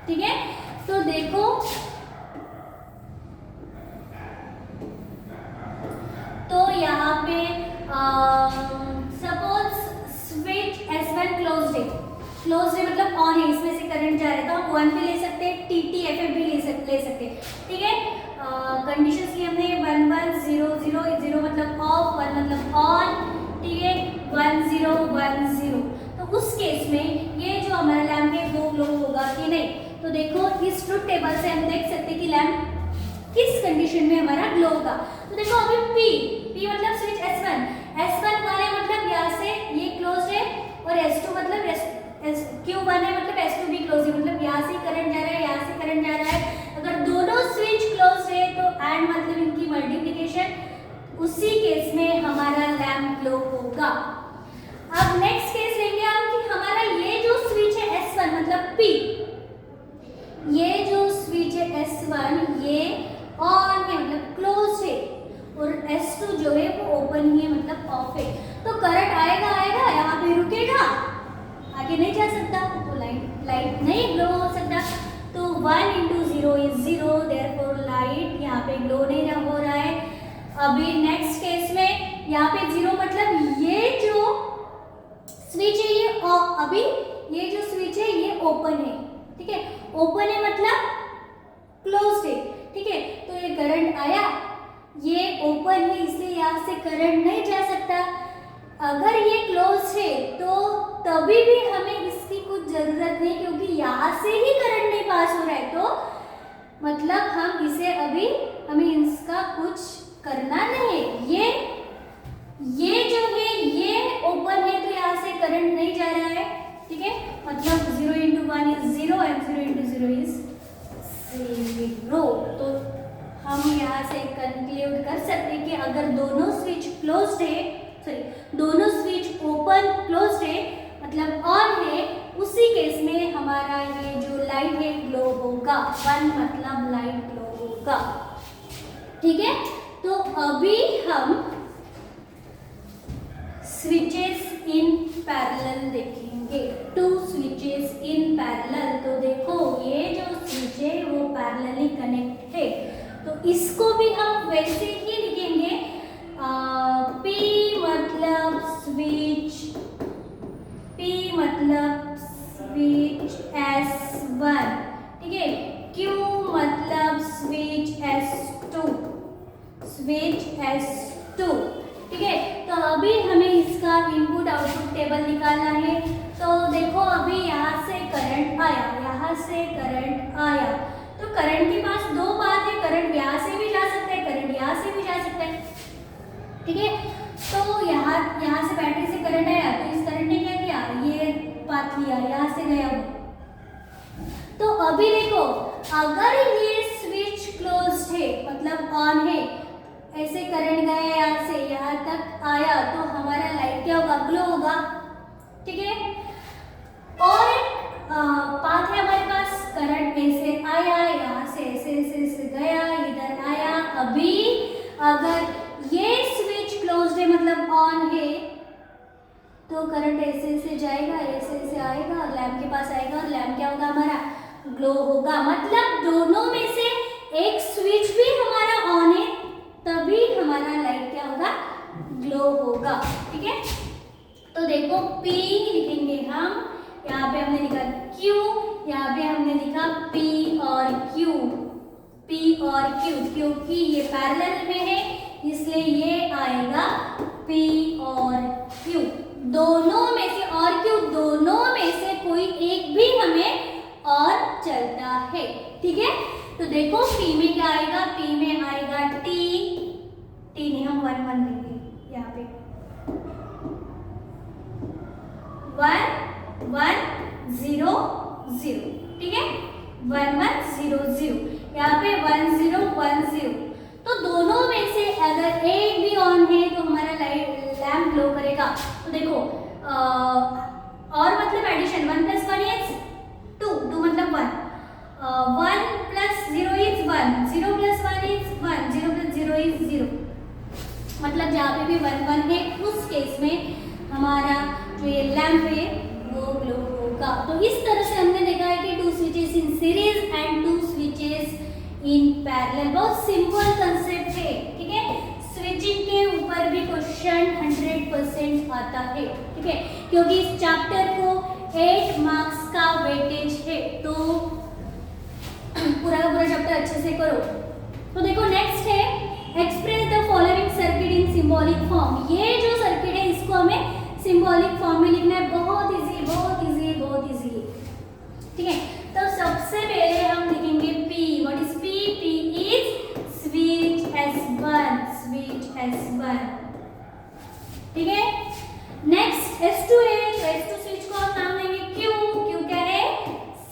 ठीक है। तो देखो तो यहाँ पे सपोज स्विच S1 क्लोज्ड है, क्लोज्ड है मतलब ऑन है, इसमें से करंट जा रहा है, तो हम 1 भी ले सकते हैं, TTFF भी ले सकते हैं, ठीक है। कंडीशंस लिए हमने 1 1 0 0 0 मतलब ऑफ, 1 मतलब ऑन, ठीक है, 1 0 1 0। तो उस केस में ये जो हमारा लैम्प है वो ग्लो होगा कि नहीं। तो देखो इस ट्रुथ टेबल से हम देख सकते हैं कि लैम्प किस कंडीशन में हमारा ग्लो होगा। तो देखो अभी P मतलब स्विच S1 वाले मतलब यहाँ से ये क्लोज है, और S2 मतलब Q1 है मतलब S2 भी क्लोज है, मतलब यहाँ से करंट जा रहा है, यहाँ से करंट जा रहा है। अगर दोनों स्विच क्लोज है तो एंड मतलब इनकी मल्टीप्लिकेशन, उसी केस में हमारा लैम्प ग्लो होगा। अब नेक्स्ट केस लेंगे हम कि हमारा ये जो स्विच है S1 मतलब P, ये जो स्विच है S1 ये ऑन है मतलब क्लोज है, और S2 जो है वो ओपन ही है मतलब ऑफ है। तो करंट आएगा यहाँ पे रुकेगा, आगे नहीं जा सकता, तो लाइट नहीं ग्लो हो सकता। तो 1 into 0 is 0, therefore लाइट यहाँ पे ग्लो नहीं हो रहा है। अभी नेक्स्ट केस में यहाँ पे 0 मतलब ये जो स्विच है ये अभी ये जो स्विच है ये ओपन है, ठीक है, ओपन है मतलब क्लोज्ड है, ठीक है। तो ये करंट आया, ये ओपन है इसलिए यहाँ से करंट नहीं जा सकता। अगर ये क्लोज है तो तभी भी हमें इसकी कुछ जरूरत नहीं, क्योंकि यहाँ से ही करंट नहीं पास हो रहा है, तो मतलब हम इसे अभी हमें इसका कुछ करना नहीं है। ये जो है ये ओपन है तो यहाँ से करंट नहीं जा रहा है, ठीक है, मतलब 0 into 1 is 0 and 0 into 0 is 0। तो हम यहाँ से कंक्लूड कर सकते हैं कि अगर दोनों स्विच क्लोज्ड है, दोनों स्विच ओपन क्लोज्ड है मतलब ऑन है, उसी केस में हमारा ये जो लाइट है ग्लो होगा, 1 मतलब लाइट ग्लो होगा, ठीक है। तो अभी हम स्विचेस इन पैरेलल देखेंगे, 2 स्विचेस इन पैरेलल। तो देखो ये जो स्विच है वो पैरेलली कनेक्ट है, तो इसको भी हम वैसे ही लिखेंगे, P मतलब स्विच S1, ठीक है, Q मतलब स्विच S2, ठीक है। तो अभी हमें इसका इनपुट आउटपुट टेबल निकालना है। तो देखो अभी यहाँ से करंट आया, तो करंट के पास दो बात है, करंट यहाँ से भी जा सकता है, करंट यहाँ से भी जा सकता है, ठीक है। तो यहाँ से बैटरी से करंट आया, तो इस करंट ने क्या किया, ये पाथ लिया, यहाँ से गया वो। तो अभी देखो अगर ये स्विच क्लोज्ड है मतलब ऑन है, ऐसे करंट गया यहाँ से यहाँ तक आया, तो हमारा लाइट क्या होगा, ग्लो होगा, ठीक है। और एक पाथ है हमारे पास, करंट ऐसे आया, यहाँ से ऐसे गया, इधर आया। अभी अगर ये स्विच क्लोज्ड है मतलब ऑन है, तो करंट ऐसे जाएगा, ऐसे आएगा, लैम्प के पास आएगा, और लैम्प क्या होगा, हमारा ग्लो होगा। मतलब दोनों में से एक स्विच भी हमारा ऑन है, तभी हमारा लाइट क्या होगा, ग्लो होगा, ठीक है। तो देखो P लिखेंगे हम, यहाँ पे हमने लिखा Q, यहाँ पे हमने लिखा P और Q, क्योंकि ये पैरेलल में है इसलिए ये आएगा P और Q। दोनों में से और Q, दोनों में से कोई एक भी हमें और चलता है, ठीक है। तो देखो P में क्या आएगा, P में आएगा T नहीं, हम 1 1 लेंगे यहाँ पे, 1 1 0 0, ठीक है, 1 1 0 0, यहाँ पे 1 0 1 0। तो दोनों में से अगर एक भी ऑन है तो हमारा लैम्प ग्लो करेगा। तो देखो और मतलब एडिशन, 1 + 1 is 2 मतलब 1, 1 + 0 is 1, 0 + 1 is 1, 0 + 0 is 0। मतलब जहाँ पे भी 1 1 है उस केस में हमारा जो ये लैम्प है होगा। तो इस तरह से हमने देखा है कि 2 switches in series and 2 switches in parallel. बहुत सिंपल कंसेप्ट है, ठीक है। स्विचिंग के ऊपर भी क्वेश्चन 100% आता है, ठीक है, क्योंकि इस चैप्टर को 8 मार्क्स का वेटेज है। तो पूरा का पूरा चैप्टर अच्छे से करो। तो देखो नेक्स्ट है express the following circuit in symbolic form. ये जो सर्किट है इसको हमें सिंबॉलिक फॉर्म में लिखना है। बहुत इजी, बहुत इजी, बहुत इजी, ठीक है। तो सबसे पहले हम लिखेंगे P। What is P? P is switch S1, switch S1, ठीक है। नेक्स्ट S2 है, तो S2 स्विच को हम नाम देंगे Q। Q क्या है?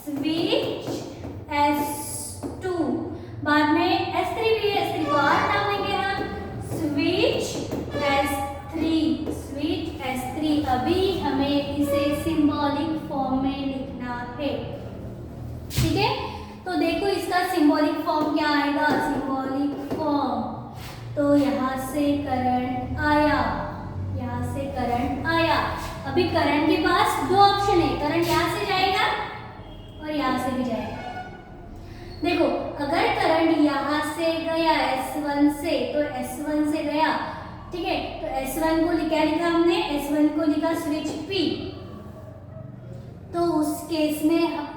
Switch S2। बाद में S3 भी है, S3 को और नाम देंगे हम स्विच S3, स्विच S3। अभी हमें इसे सिंबॉलिक फॉर्म में लिखना है, ठीक है। तो देखो इसका सिंबॉलिक फॉर्म क्या आएगा? सिंबॉलिक फॉर्म, तो यहाँ से करंट आया, यहाँ से करंट आया। अभी करंट के पास 2 ऑप्शन है, करंट यहाँ से जाएगा और यहाँ से भी जाएगा। देखो अगर करंट यहाँ से गया S1 से, तो S1 से गया, ठीक है, तो S1 को क्या लिखा हमने? S1 को लिखा स्विच P। तो उस केस में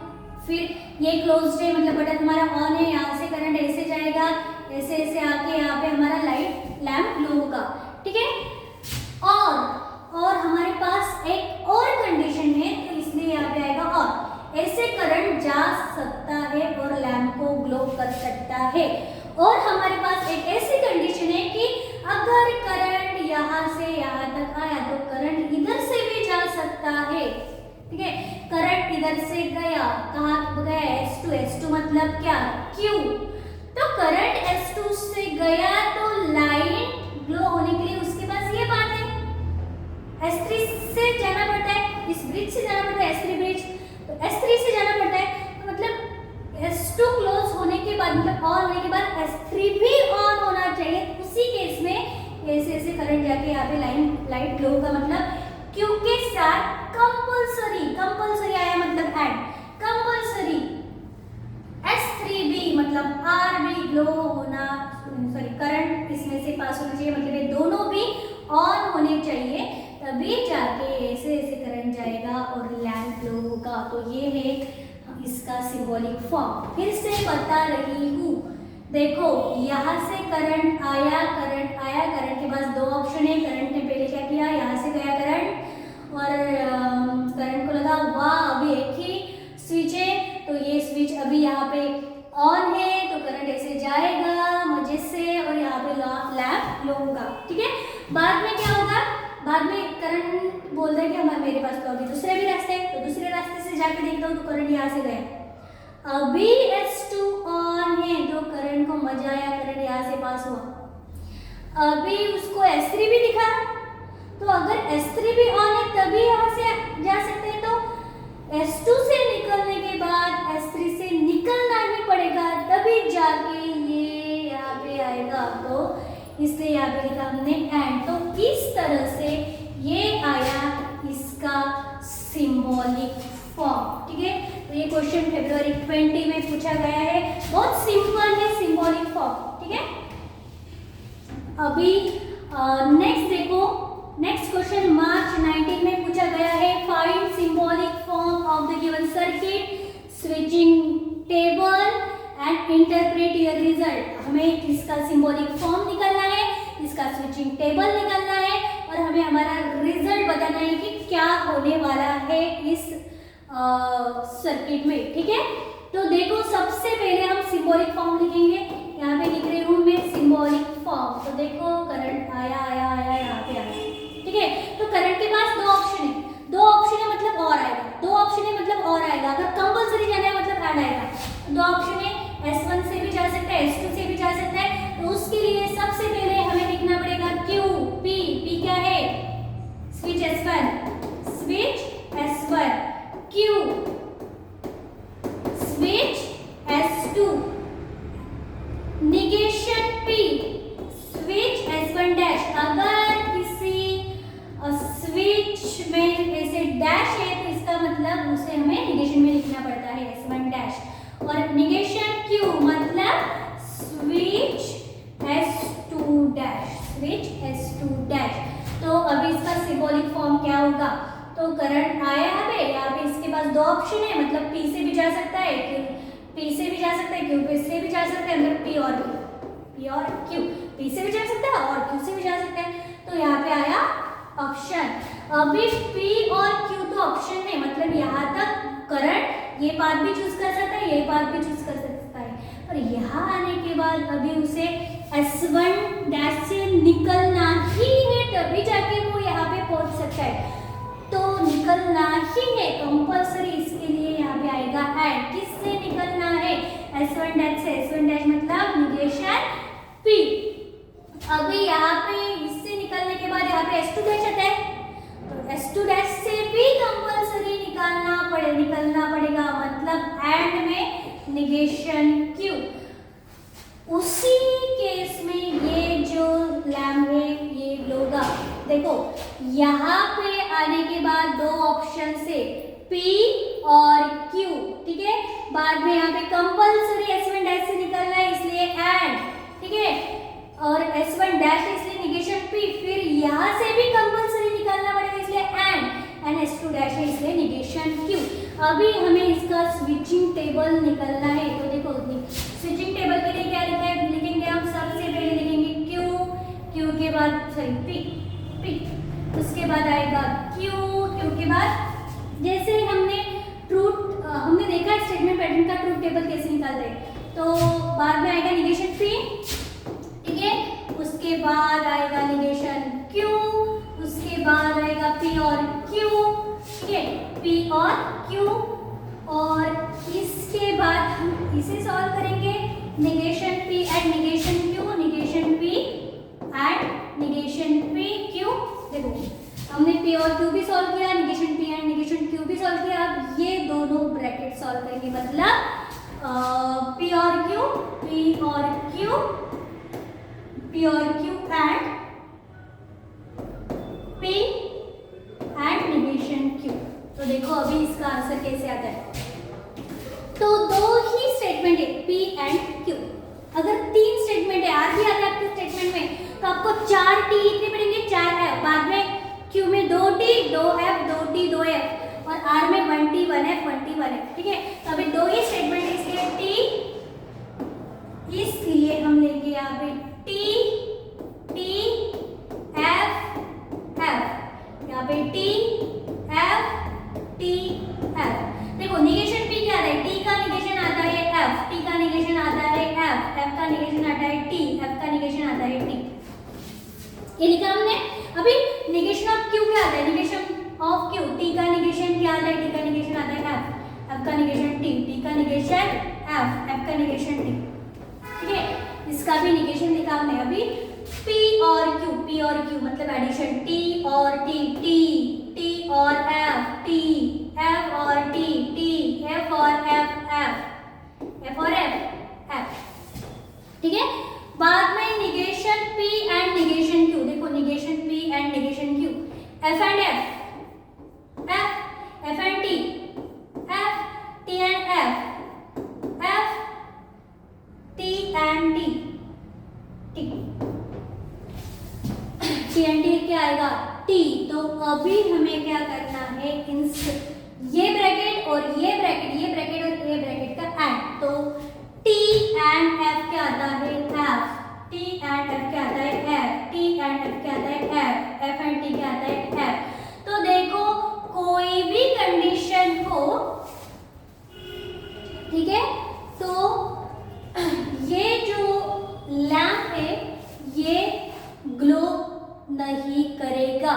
फिर ये क्लोज्ड है, मतलब बटन हमारा ऑन है, यहाँ से करंट ऐसे जाएगा, ऐसे ऐसे आके यहाँ पे हमारा लैंप ग्लो होगा, ठीक है। और हमारे पास एक और कंडीशन है, तो इसलिए यहाँ पे आएगा और। ऐसे करंट जा सकता है और लैंप को ग्लो कर सकता है। और हमारे पास एक ऐसी कंडीशन है कि अगर करंट यहाँ से यहाँ तक आया तो करंट इधर से भी जा सकता है, ठीक है। करंट इधर से गया, कहाँ गया? S2, S2 मतलब क्या? Q। तो करंट S2 से गया तो लाइन ग्लो होने के लिए उसके पास ये बात है, S3 से जाना पड़ता है, इस ब्रिज से जाना पड़ता है, S3 ब्रिज, तो S3 से जाना पड़ता है। तो मतलब S2 क्लोज होने के बाद, मतलब ऑन होने के बाद S3 भी ऑन होना चाहिए। उसी केस में ऐसे ऐसे करंट जाके यहाँ पे लाइट ग्लो का मतलब Q के साथ कंपल्सरी आया, मतलब ऐड कंपल्सरी S3 भी मतलब R भी ग्लो होना, सॉरी करंट इसमें से पास होना चाहिए, मतलब ये दोनों भी ऑन होने चाहिए, तभी जाके ऐसे ऐसे करंट जाएगा और लैंप ग्लो होगा। तो ये है इसका सिंबॉलिक फॉर्म। फिर से बता रही हूँ, देखो यहाँ से करंट आया, करंट के पास 2 ऑप्शन है। करंट ने पहले क्या किया? यहाँ से गया करंट और करंट को लगा वाह अभी एक ही स्विच है, तो ये स्विच अभी यहाँ पे ऑन है, तो करंट ऐसे जाएगा मजे से और यहाँ पे लैंप ग्लो होगा, ठीक है। बाद में क्या होगा? बाद में करंट बोलता है कि हमारे मेरे पास तो अभी दूसरे भी रास्ते हैं, तो दूसरे रास्ते से जाके देखता हूँ तो करंट यहाँ से गया। अभी S2 ऑन है, तो करंट को मजा आया, करंट यहाँ से पास हुआ। अभी उसको S3 भी दिखा, तो अगर S3 भी ऑन है तभी यहाँ से जा सकते हैं। तो S2 से निकलने के बाद S3 से निकलना ही पड़ेगा, तभी जाके ये यहाँ पे आएगा। तो इसलिए यहाँ पे लिखा हमने एंड। तो इस तरह से ये आया इसका सिंबॉलिक फॉर्म, ठीक है। तो ये क्वेश्चन February 20 में पूछा गया है, बहुत सिंपल है सिंबॉलिक फॉर्म, ठीक है। अभी नेक्स्ट देखो, नेक्स्ट क्वेश्चन March 19 में पूछा गया है, find symbolic form of the given circuit, switching table and interpret your result. हमें इसका सिंबॉलिक फॉर्म निकालना है, इसका स्विचिंग टेबल निकालना है और हमें हमारा रिजल्ट बताना है कि क्या होने वाला है इस सर्किट में, ठीक है। तो देखो सबसे पहले हम सिंबॉलिक फॉर्म लिखेंगे। यहाँ पे लिख रही हूँ मैं सिंबॉलिक फॉर्म। तो देखो करंट आया यहाँ पे आया, ठीक है। तो करंट के पास 2 ऑप्शन है, 2 ऑप्शन है मतलब और आएगा, 2 ऑप्शन है मतलब और आएगा। अगर कंपल्सरी जाना है मतलब ऐड आएगा। 2 ऑप्शन है, S1 से भी जा सकता है, S2 से भी जा सकता है। तो उसके लिए सबसे पहले हमें लिखना पड़ेगा Q, P क्या है? Switch S1, switch S1, Q switch S2, तो करंट आया यहाँ पे इसके पास दो ऑप्शन है, मतलब P से भी जा सकता है, P से भी जा सकता है, Q से भी जा सकता है, मतलब P और Q, P से भी जा सकता है और Q से भी जा सकता है। तो यहाँ पे आया ऑप्शन। अभी P और Q तो ऑप्शन है, मतलब यहाँ तक करंट ये पाथ भी चूज कर सकता है, ये पाथ भी चूज कर सकता है, और यहाँ आने के बाद अभी उसे S1 डैश से निकलना ही है, तभी जाके वो यहाँ पे पहुंच सकता है। तो निकलना ही है कंपल्सरी, इसके लिए यहाँ पे आएगा एंड। किससे निकलना है? S1 डैश से। S1 डैश मतलब निगेशन P। अभी यहाँ पे इससे निकलने के बाद यहाँ पे S2 डैश आता है, तो S2 डैश से भी कंपल्सरी निकलना पड़ेगा, मतलब एंड में निगेशन Q। उसी केस में ये जो लैम्प है ये होगा, देखो यहाँ पे आने के बाद दो ऑप्शन से P और Q, ठीक है। बाद में यहाँ पे कंपल्सरी S1 डैश से निकलना है, इसलिए एंड, ठीक है, और S1 डैश इसलिए निगेशन P, फिर यहाँ से भी कंपल्सरी निकालना पड़ेगा, इसलिए एंड S2 डैश है इसलिए निगेशन Q। अभी हमें इसका स्विचिंग टेबल निकलना है, तो देखो स्विचिंग टेबल के लिए क्या लिखेंगे हम? सबसे पहले लिखेंगे Q के बाद P, उसके बाद आएगा Q के बाद जैसे हमने देखा स्टेटमेंट पैटर्न का ट्रूथ टेबल कैसे निकालते हैं, तो बाद में आएगा निगेशन P, ठीक है, उसके बाद आएगा निगेशन Q, उसके बाद आएगा P और Q, ठीक है, P और Q, और इसके बाद हम इसे सॉल्व करेंगे, negation P and negation Q, negation P and negation P Q। देखो हमने P और Q भी सॉल्व किया, negation P and negation Q भी सॉल्व किया। अब ये दोनों ब्रैकेट सॉल्व करेंगे, मतलब P और Q एंड निगेशन Q। तो देखो अभी इसका आंसर कैसे आता है। तो दो ही स्टेटमेंट है P एंड Q। अगर तीन स्टेटमेंट है, R भी आता है आपके स्टेटमेंट में, तो आपको 4 T लिखने पड़ेंगे, 4 F, बाद में Q में 2 T 2 F 2 T 2 F, और R में 1 T 1 F 1 T 1 F, ठीक है। तो अभी दो ही स्टेटमेंट है, इसलिए T, इसलिए हम लेंगे यहाँ पे T F F, यहाँ पे T F T F। देखो निगेशन P क्या आता है? T का निगेशन आता है F, T का निगेशन आता है F, F का निगेशन आता है T, F का निगेशन आता है T। ये लिखा हमने। अभी निगेशन ऑफ Q क्या आता है? निगेशन ऑफ Q, T का निगेशन क्या आता है? T का निगेशन आता है F, F का निगेशन T, T का निगेशन F, F का निगेशन T, ठीक है। इसका भी निगेशन लिखा हमने। अभी P और Q मतलब एडिशन, T और T और F, F और T, F और F और F, ठीक है। बाद में negation P and negation Q, देखो negation P and negation Q, F and F and T, T and F, T and T, T and T क्या आएगा? T। तो अभी हमें क्या करना है, ये ब्रैकेट और ये ब्रैकेट और ये ब्रैकेट का एंड, तो T एंड F क्या आता है? F, T एंड F क्या आता है? F, T एंड F क्या आता है? F, F एंड T क्या आता है? F। तो देखो कोई भी कंडीशन हो, ठीक है, तो ये जो लैंप है ये ग्लो नहीं करेगा,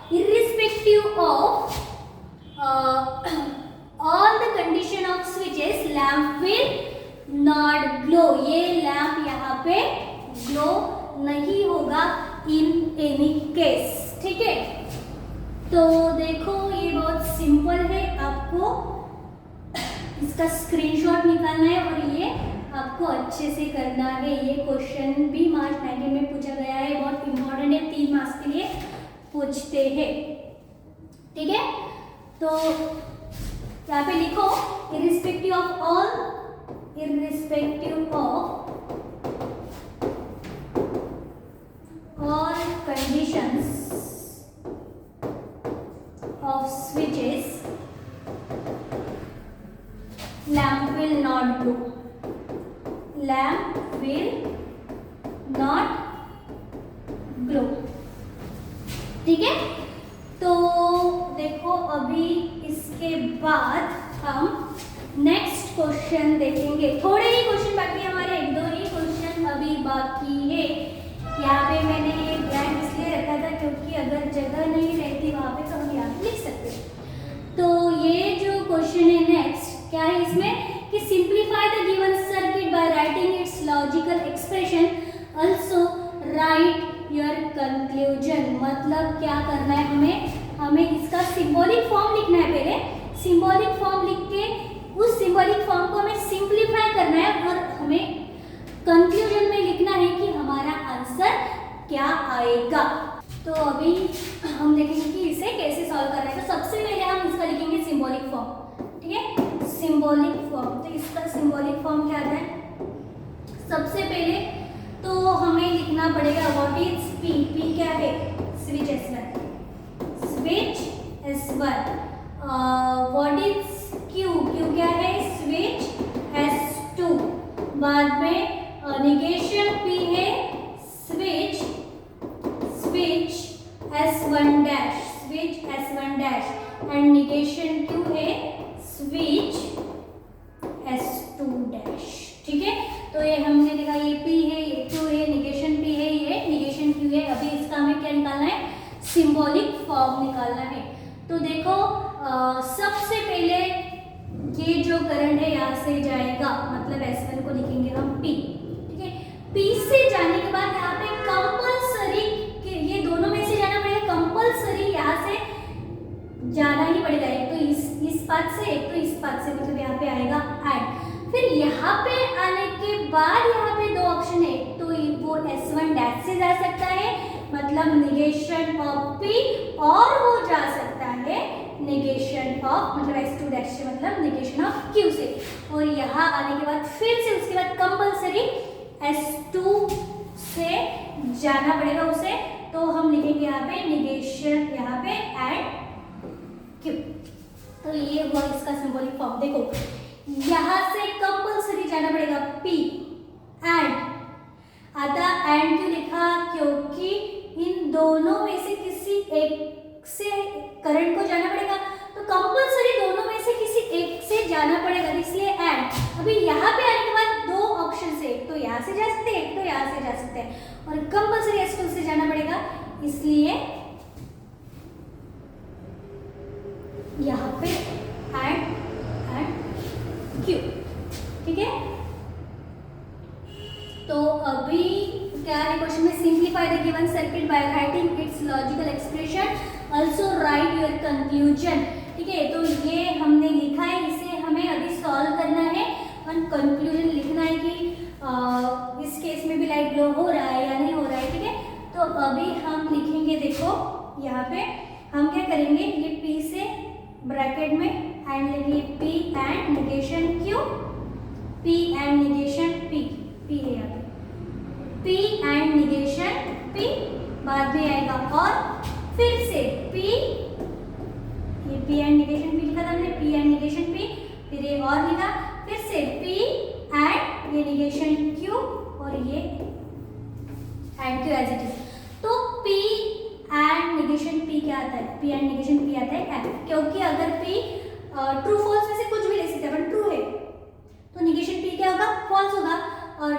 irrespective of all the condition of switches, lamp will not glow। ये लैंप यहाँ पे ग्लो नहीं होगा in any case, ठीक है। तो देखो ये बहुत सिंपल है, आपको इसका स्क्रीनशॉट निकालना है और ये आपको अच्छे से करना है। ये क्वेश्चन भी मार्च 19 में पूछा गया है, बहुत इंपॉर्टेंट है, 3 मार्क्स के लिए पूछते हैं, ठीक है। तो यहाँ पे लिखो irrespective of all conditions of switch lamp will not glow. ठीक है, तो देखो अभी इसके बाद हम नेक्स्ट क्वेश्चन देखेंगे। थोड़े ही क्वेश्चन बाकी है हमारे, एक दो ही क्वेश्चन अभी बाकी है। यहाँ पे मैंने ये ब्लैंक इसलिए रखा था क्योंकि अगर जगह नहीं रहती वहाँ पे तो हम यहाँ पे लिख सकते हैं। तो ये जो क्वेश्चन है नेक्स्ट क्या है इसमें कि simplify the given circuit by writing it's logical expression, also right your conclusion. मतलब क्या करना है हमें इसका सिंबॉलिक फॉर्म लिखना है। पहले सिंबॉलिक फॉर्म लिख के उस सिंबॉलिक फॉर्म को हमें सिंप्लीफाई करना है और हमें कंक्लूजन में लिखना है कि हमारा आंसर क्या आएगा। तो अभी हम देखेंगे कि इसे कैसे सॉल्व करना है। तो सबसे पहले हम इसका लिखेंगे सिंबॉलिक फॉर्म। ठीक है, सिंबॉलिक फॉर्म। तो इसका सिंबॉलिक फॉर्म क्या आता है? सबसे पहले तो हमें लिखना पड़ेगा व्हाट इज पी। पी क्या है? Switch S1, switch S1। What is Q. Q क्या है? Switch S2। बाद में निगेशन P है switch S1 dash, switch S1 dash. And negation Q है स्विच S2 डैश। ठीक है, तो ये हमने लिखा, ये P है, ये Q है, निगेशन P है, ये निगेशन Q है। अभी इसका हमें क्या निकालना है? सिंबॉलिक फॉर्म निकालना है। तो देखो सबसे पहले ये जो करंट है यहाँ से जाएगा, मतलब S1 को लिखेंगे हम P। ठीक है, P से जाने के बाद यहाँ पे कंपल्सरी, ये दोनों में से जाना पड़ेगा। कंपल्सरी यहाँ से जाना ही पड़ेगा, एक तो इस पाथ से, एक तो इस पाथ से, मतलब यहाँ पे आएगा एंड। फिर यहाँ पे आने के बाद यहाँ पे दो ऑप्शन है, तो वो S1 डैश से जा सकता है, मतलब निगेशन ऑफ P, और वो जा सकता है निगेशन ऑफ, मतलब S2 डैश से, मतलब निगेशन ऑफ Q से। और यहाँ आने के बाद फिर से उसके बाद कंपल्सरी S2 से जाना पड़ेगा उसे। तो हम लिखेंगे यहाँ पे निगेशन, यहाँ पे एंड Q। तो ये हुआ इसका सिंबॉलिक फॉर्म। देखो यहाँ से कंपल्सरी जाना पड़ेगा P एंड। आता एंड क्यों लिखा? क्योंकि इन दोनों में से किसी एक से करंट को जाना पड़ेगा, तो कंपल्सरी दोनों में से किसी एक से जाना पड़ेगा, इसलिए एंड। अभी यहाँ पे आने के बाद दो ऑप्शन है, एक तो यहाँ से जा सकते हैं, एक तो यहाँ से जा सकते हैं, और कंपल्सरी S2 से जाना पड़ेगा, इसलिए यहाँ पे एंड Q। ठीक है, तो अभी क्या है क्वेश्चन में? Simplify the given circuit by writing it's logical expression, also right your conclusion. ठीक है, तो ये हमने लिखा है, इसे हमें अभी सॉल्व करना है और कंक्लूजन लिखना है कि इस केस में भी लाइट ग्लो हो रहा है या नहीं हो रहा है। ठीक है, तो अभी हम लिखेंगे, देखो यहाँ पे हम क्या करेंगे, ये P से ब्रैकेट में एंड लेंगे P and negation Q, P and negation P, P है यहाँ पे P एंड निगेशन P, बाद में आएगा और फिर से P, ये P एंड निगेशन P लिखा था हमने, P एंड निगेशन P, फिर ये और लिखा, फिर से P एंड ये निगेशन Q, और ये and Q as it is. तो P एंड निगेशन P क्या आता है? P एंड निगेशन P आता है F, क्योंकि अगर P ट्रू फॉल्स में से कुछ भी ले सकते हैं, अपन ट्रू है तो निगेशन P क्या होगा? फॉल्स होगा, और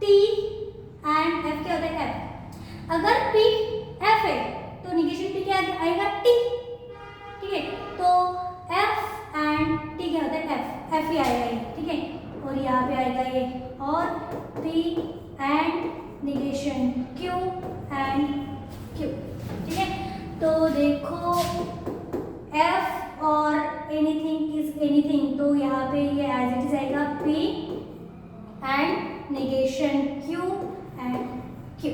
T एंड F क्या होता है? F। अगर P F है तो निगेशन P क्या आएगा? T। ठीक है, तो F एंड T क्या होता है? F ही आएगा ये। ठीक है, और यहाँ पे आएगा ये, और P and negation Q and Q। ठीक है, तो देखो F और एनीथिंग इज एनीथिंग, तो यहाँ पे ये एज इट इज आएगा P and negation Q and Q।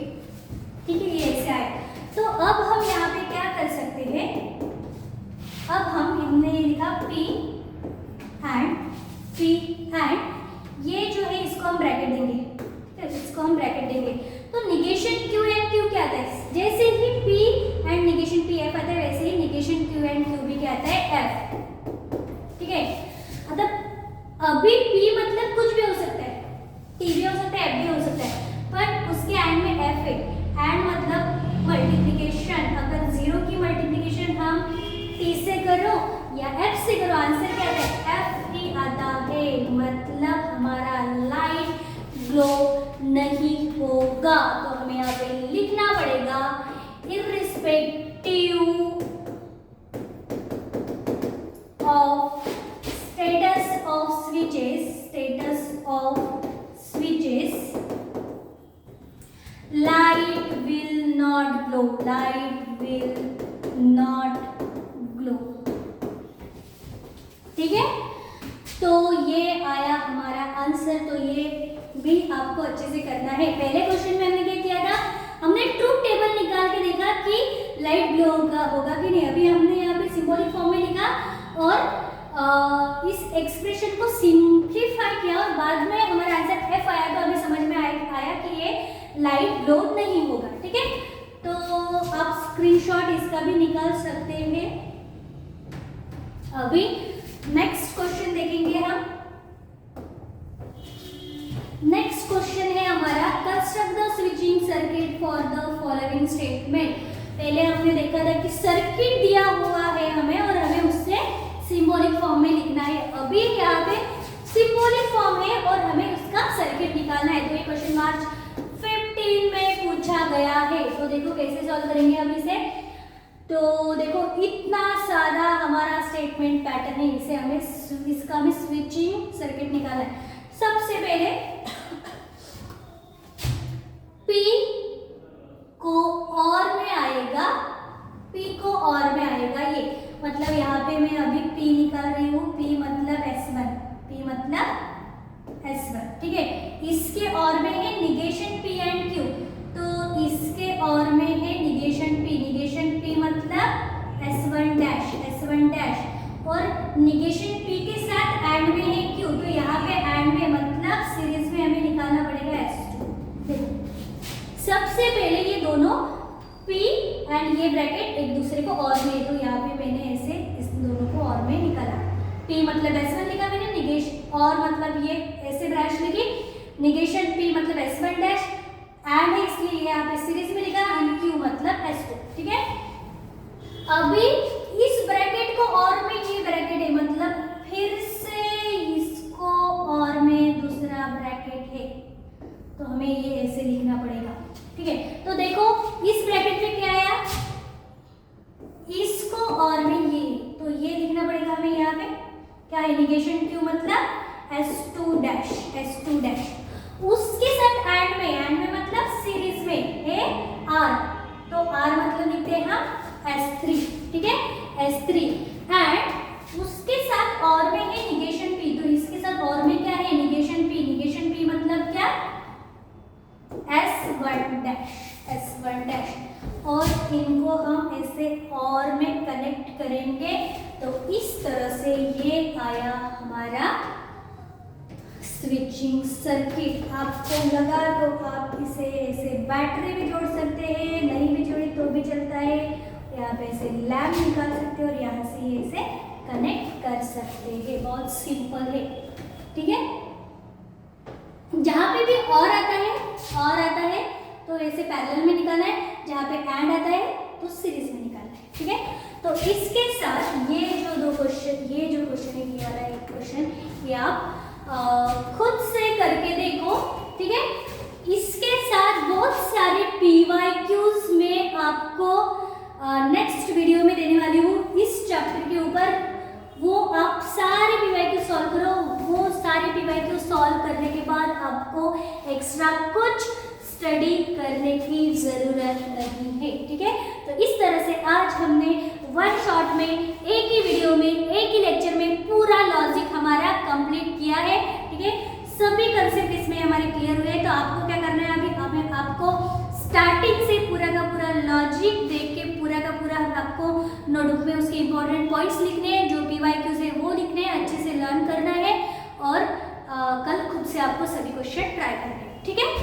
ठीक है, ये ऐसे आए। तो अब हम यहाँ पे क्या कर सकते हैं? अब हमने ये लिखा P एंड ये जो है इसको हम ब्रैकेट देंगे। ठीक है, इसको हम ब्रैकेट देंगे। तो निगेशन Q एंड Q क्या आता है? जैसे ही P and negation P F आता है, वैसे ही निगेशन Q एंड Q भी क्या आता है? F। ठीक है, मतलब अभी P मतलब कुछ भी हो सकता है, T भी हो सकता है, एफ भी हो सकता है, पर उसके एंड में एफ है। एंड मतलब मल्टीप्लिकेशन, अगर 0 की मल्टीप्लिकेशन हम टी से करो या एफ से करो, आंसर क्या आता है, एफ ही आता है। मतलब हमारा लाइट ग्लो नहीं होगा। तो हमें यहाँ पे लिखना पड़ेगा irrespective of status of switches light will not glow, light will not glow। ठीक है, तो ये आया हमारा आंसर। तो ये भी आपको अच्छे से करना है। पहले क्वेश्चन में हमने क्या किया था, हमने ट्रूथ टेबल निकाल के देखा कि लाइट ग्लो होगा कि नहीं। अभी हमने यहाँ पे सिंबॉलिक फॉर्म में लिखा और इस एक्सप्रेशन को सिंप्लीफाई किया और बाद में हमारा आंसर एफ आया। तो हमें समझ में आया कि ये लाइट ग्लो नहीं होगा। ठीक है, तो आप स्क्रीनशॉट इसका भी निकाल सकते हैं। अभी नेक्स्ट क्वेश्चन देखेंगे हम। नेक्स्ट क्वेश्चन है हमारा, construct the switching circuit for the following statement. पहले हमने देखा था कि सर्किट दिया हुआ है हमें और हमें उससे सिंबॉलिक फॉर्म में लिखना है। अभी यहाँ पे सिंबॉलिक फॉर्म है और हमें उसका सर्किट निकालना है। तो ये क्वेश्चन मार्च 15 में पूछा गया है। तो देखो कैसे सॉल्व करेंगे हम इसे। तो देखो इतना सारा हमारा स्टेटमेंट पैटर्न है, इसे हमें इसका हमें स्विचिंग सर्किट निकालना है। सबसे पहले P को और में आएगा, P को और में आएगा ये, मतलब यहाँ पे मैं अभी P निकाल रही हूँ। P मतलब S1, P मतलब S1। ठीक है, इसके और में है निगेशन P एंड Q, तो इसके और में है निगेशन P मतलब S1 डैश और निगेशन P के साथ एंड में है Q, तो यहाँ पे एंड में मतलब सीरीज में हमें निकालना पड़ेगा S2। देखो सबसे पहले ये दोनों P एंड ये ब्रैकेट एक दूसरे को और में, तो यहाँ पे मैंने ऐसे इस दोनों को और में निकाला। P मतलब S1 लिखा मैंने, निगेशन और मतलब ये ऐसे ब्रैश लिखी, निगेशन P मतलब S1 डैश एंड है इसलिए यहाँ पे सीरीज में लिखा एंड Q मतलब S2। ठीक है, अभी इस ब्रैकेट को और में ये ब्रैकेट है, मतलब फिर से इसको और में दूसरा ब्रैकेट है, तो हमें ये ऐसे लिखना पड़ेगा। ठीक है, तो देखो इस ब्रैकेट में क्या आया, इसको और में ये, तो ये लिखना पड़ेगा हमें। यहाँ पे क्या है, निगेशन Q मतलब S2 डैश, उसके साथ एंड में मतलब सीरीज में है R, तो R मतलब लिखते हैं हम S3। ठीक है, S3 एंड उसके साथ और में है निगेशन P, तो इसके साथ और में क्या है, निगेशन P मतलब क्या, S1 डैश और इनको हम ऐसे और में कनेक्ट करेंगे। तो इस तरह से ये आया हमारा स्विचिंग सर्किट। आपको लगा तो आप इसे ऐसे बैटरी भी जोड़ सकते हैं, नहीं भी जोड़ी तो भी चलता है। यहाँ पे ऐसे लैम्प निकाल सकते हैं और यहाँ से ये इसे कनेक्ट कर सकते हैं। बहुत सिंपल है। ठीक है, जहाँ पे भी और आता है तो ऐसे पैरेलल में निकालना है, जहाँ पे एंड आता है तो सीरीज में निकालना है। ठीक है, तो इसके साथ ये जो क्वेश्चन है, ये वाला एक क्वेश्चन, ये आप खुद से करके देखो। ठीक है, इसके साथ बहुत सारे PYQs में आपको नेक्स्ट वीडियो में देने वाली हूँ इस चैप्टर के ऊपर। वो आप सारे PYQ सॉल्व करो। वो सारे PYQ सॉल्व करने के बाद आपको एक्स्ट्रा कुछ स्टडी करने की ज़रूरत नहीं है। ठीक है, तो इस तरह से आज हमने वन शॉट में, एक ही वीडियो में, एक ही लेक्चर में पूरा लॉजिक हमारा कंप्लीट किया है। ठीक है, सभी कंसेप्ट इसमें हमारे क्लियर हुए। तो आपको क्या करना है, अभी आपको स्टार्टिंग से पूरा का पूरा लॉजिक देख के पूरा का पूरा आपको नोटबुक में उसके इंपॉर्टेंट पॉइंट्स लिखने हैं, जो PYQs है वो लिखने हैं, अच्छे से लर्न करना है और कल खुद से आपको सभी क्वेश्चन ट्राई करने हैं। ठीक है।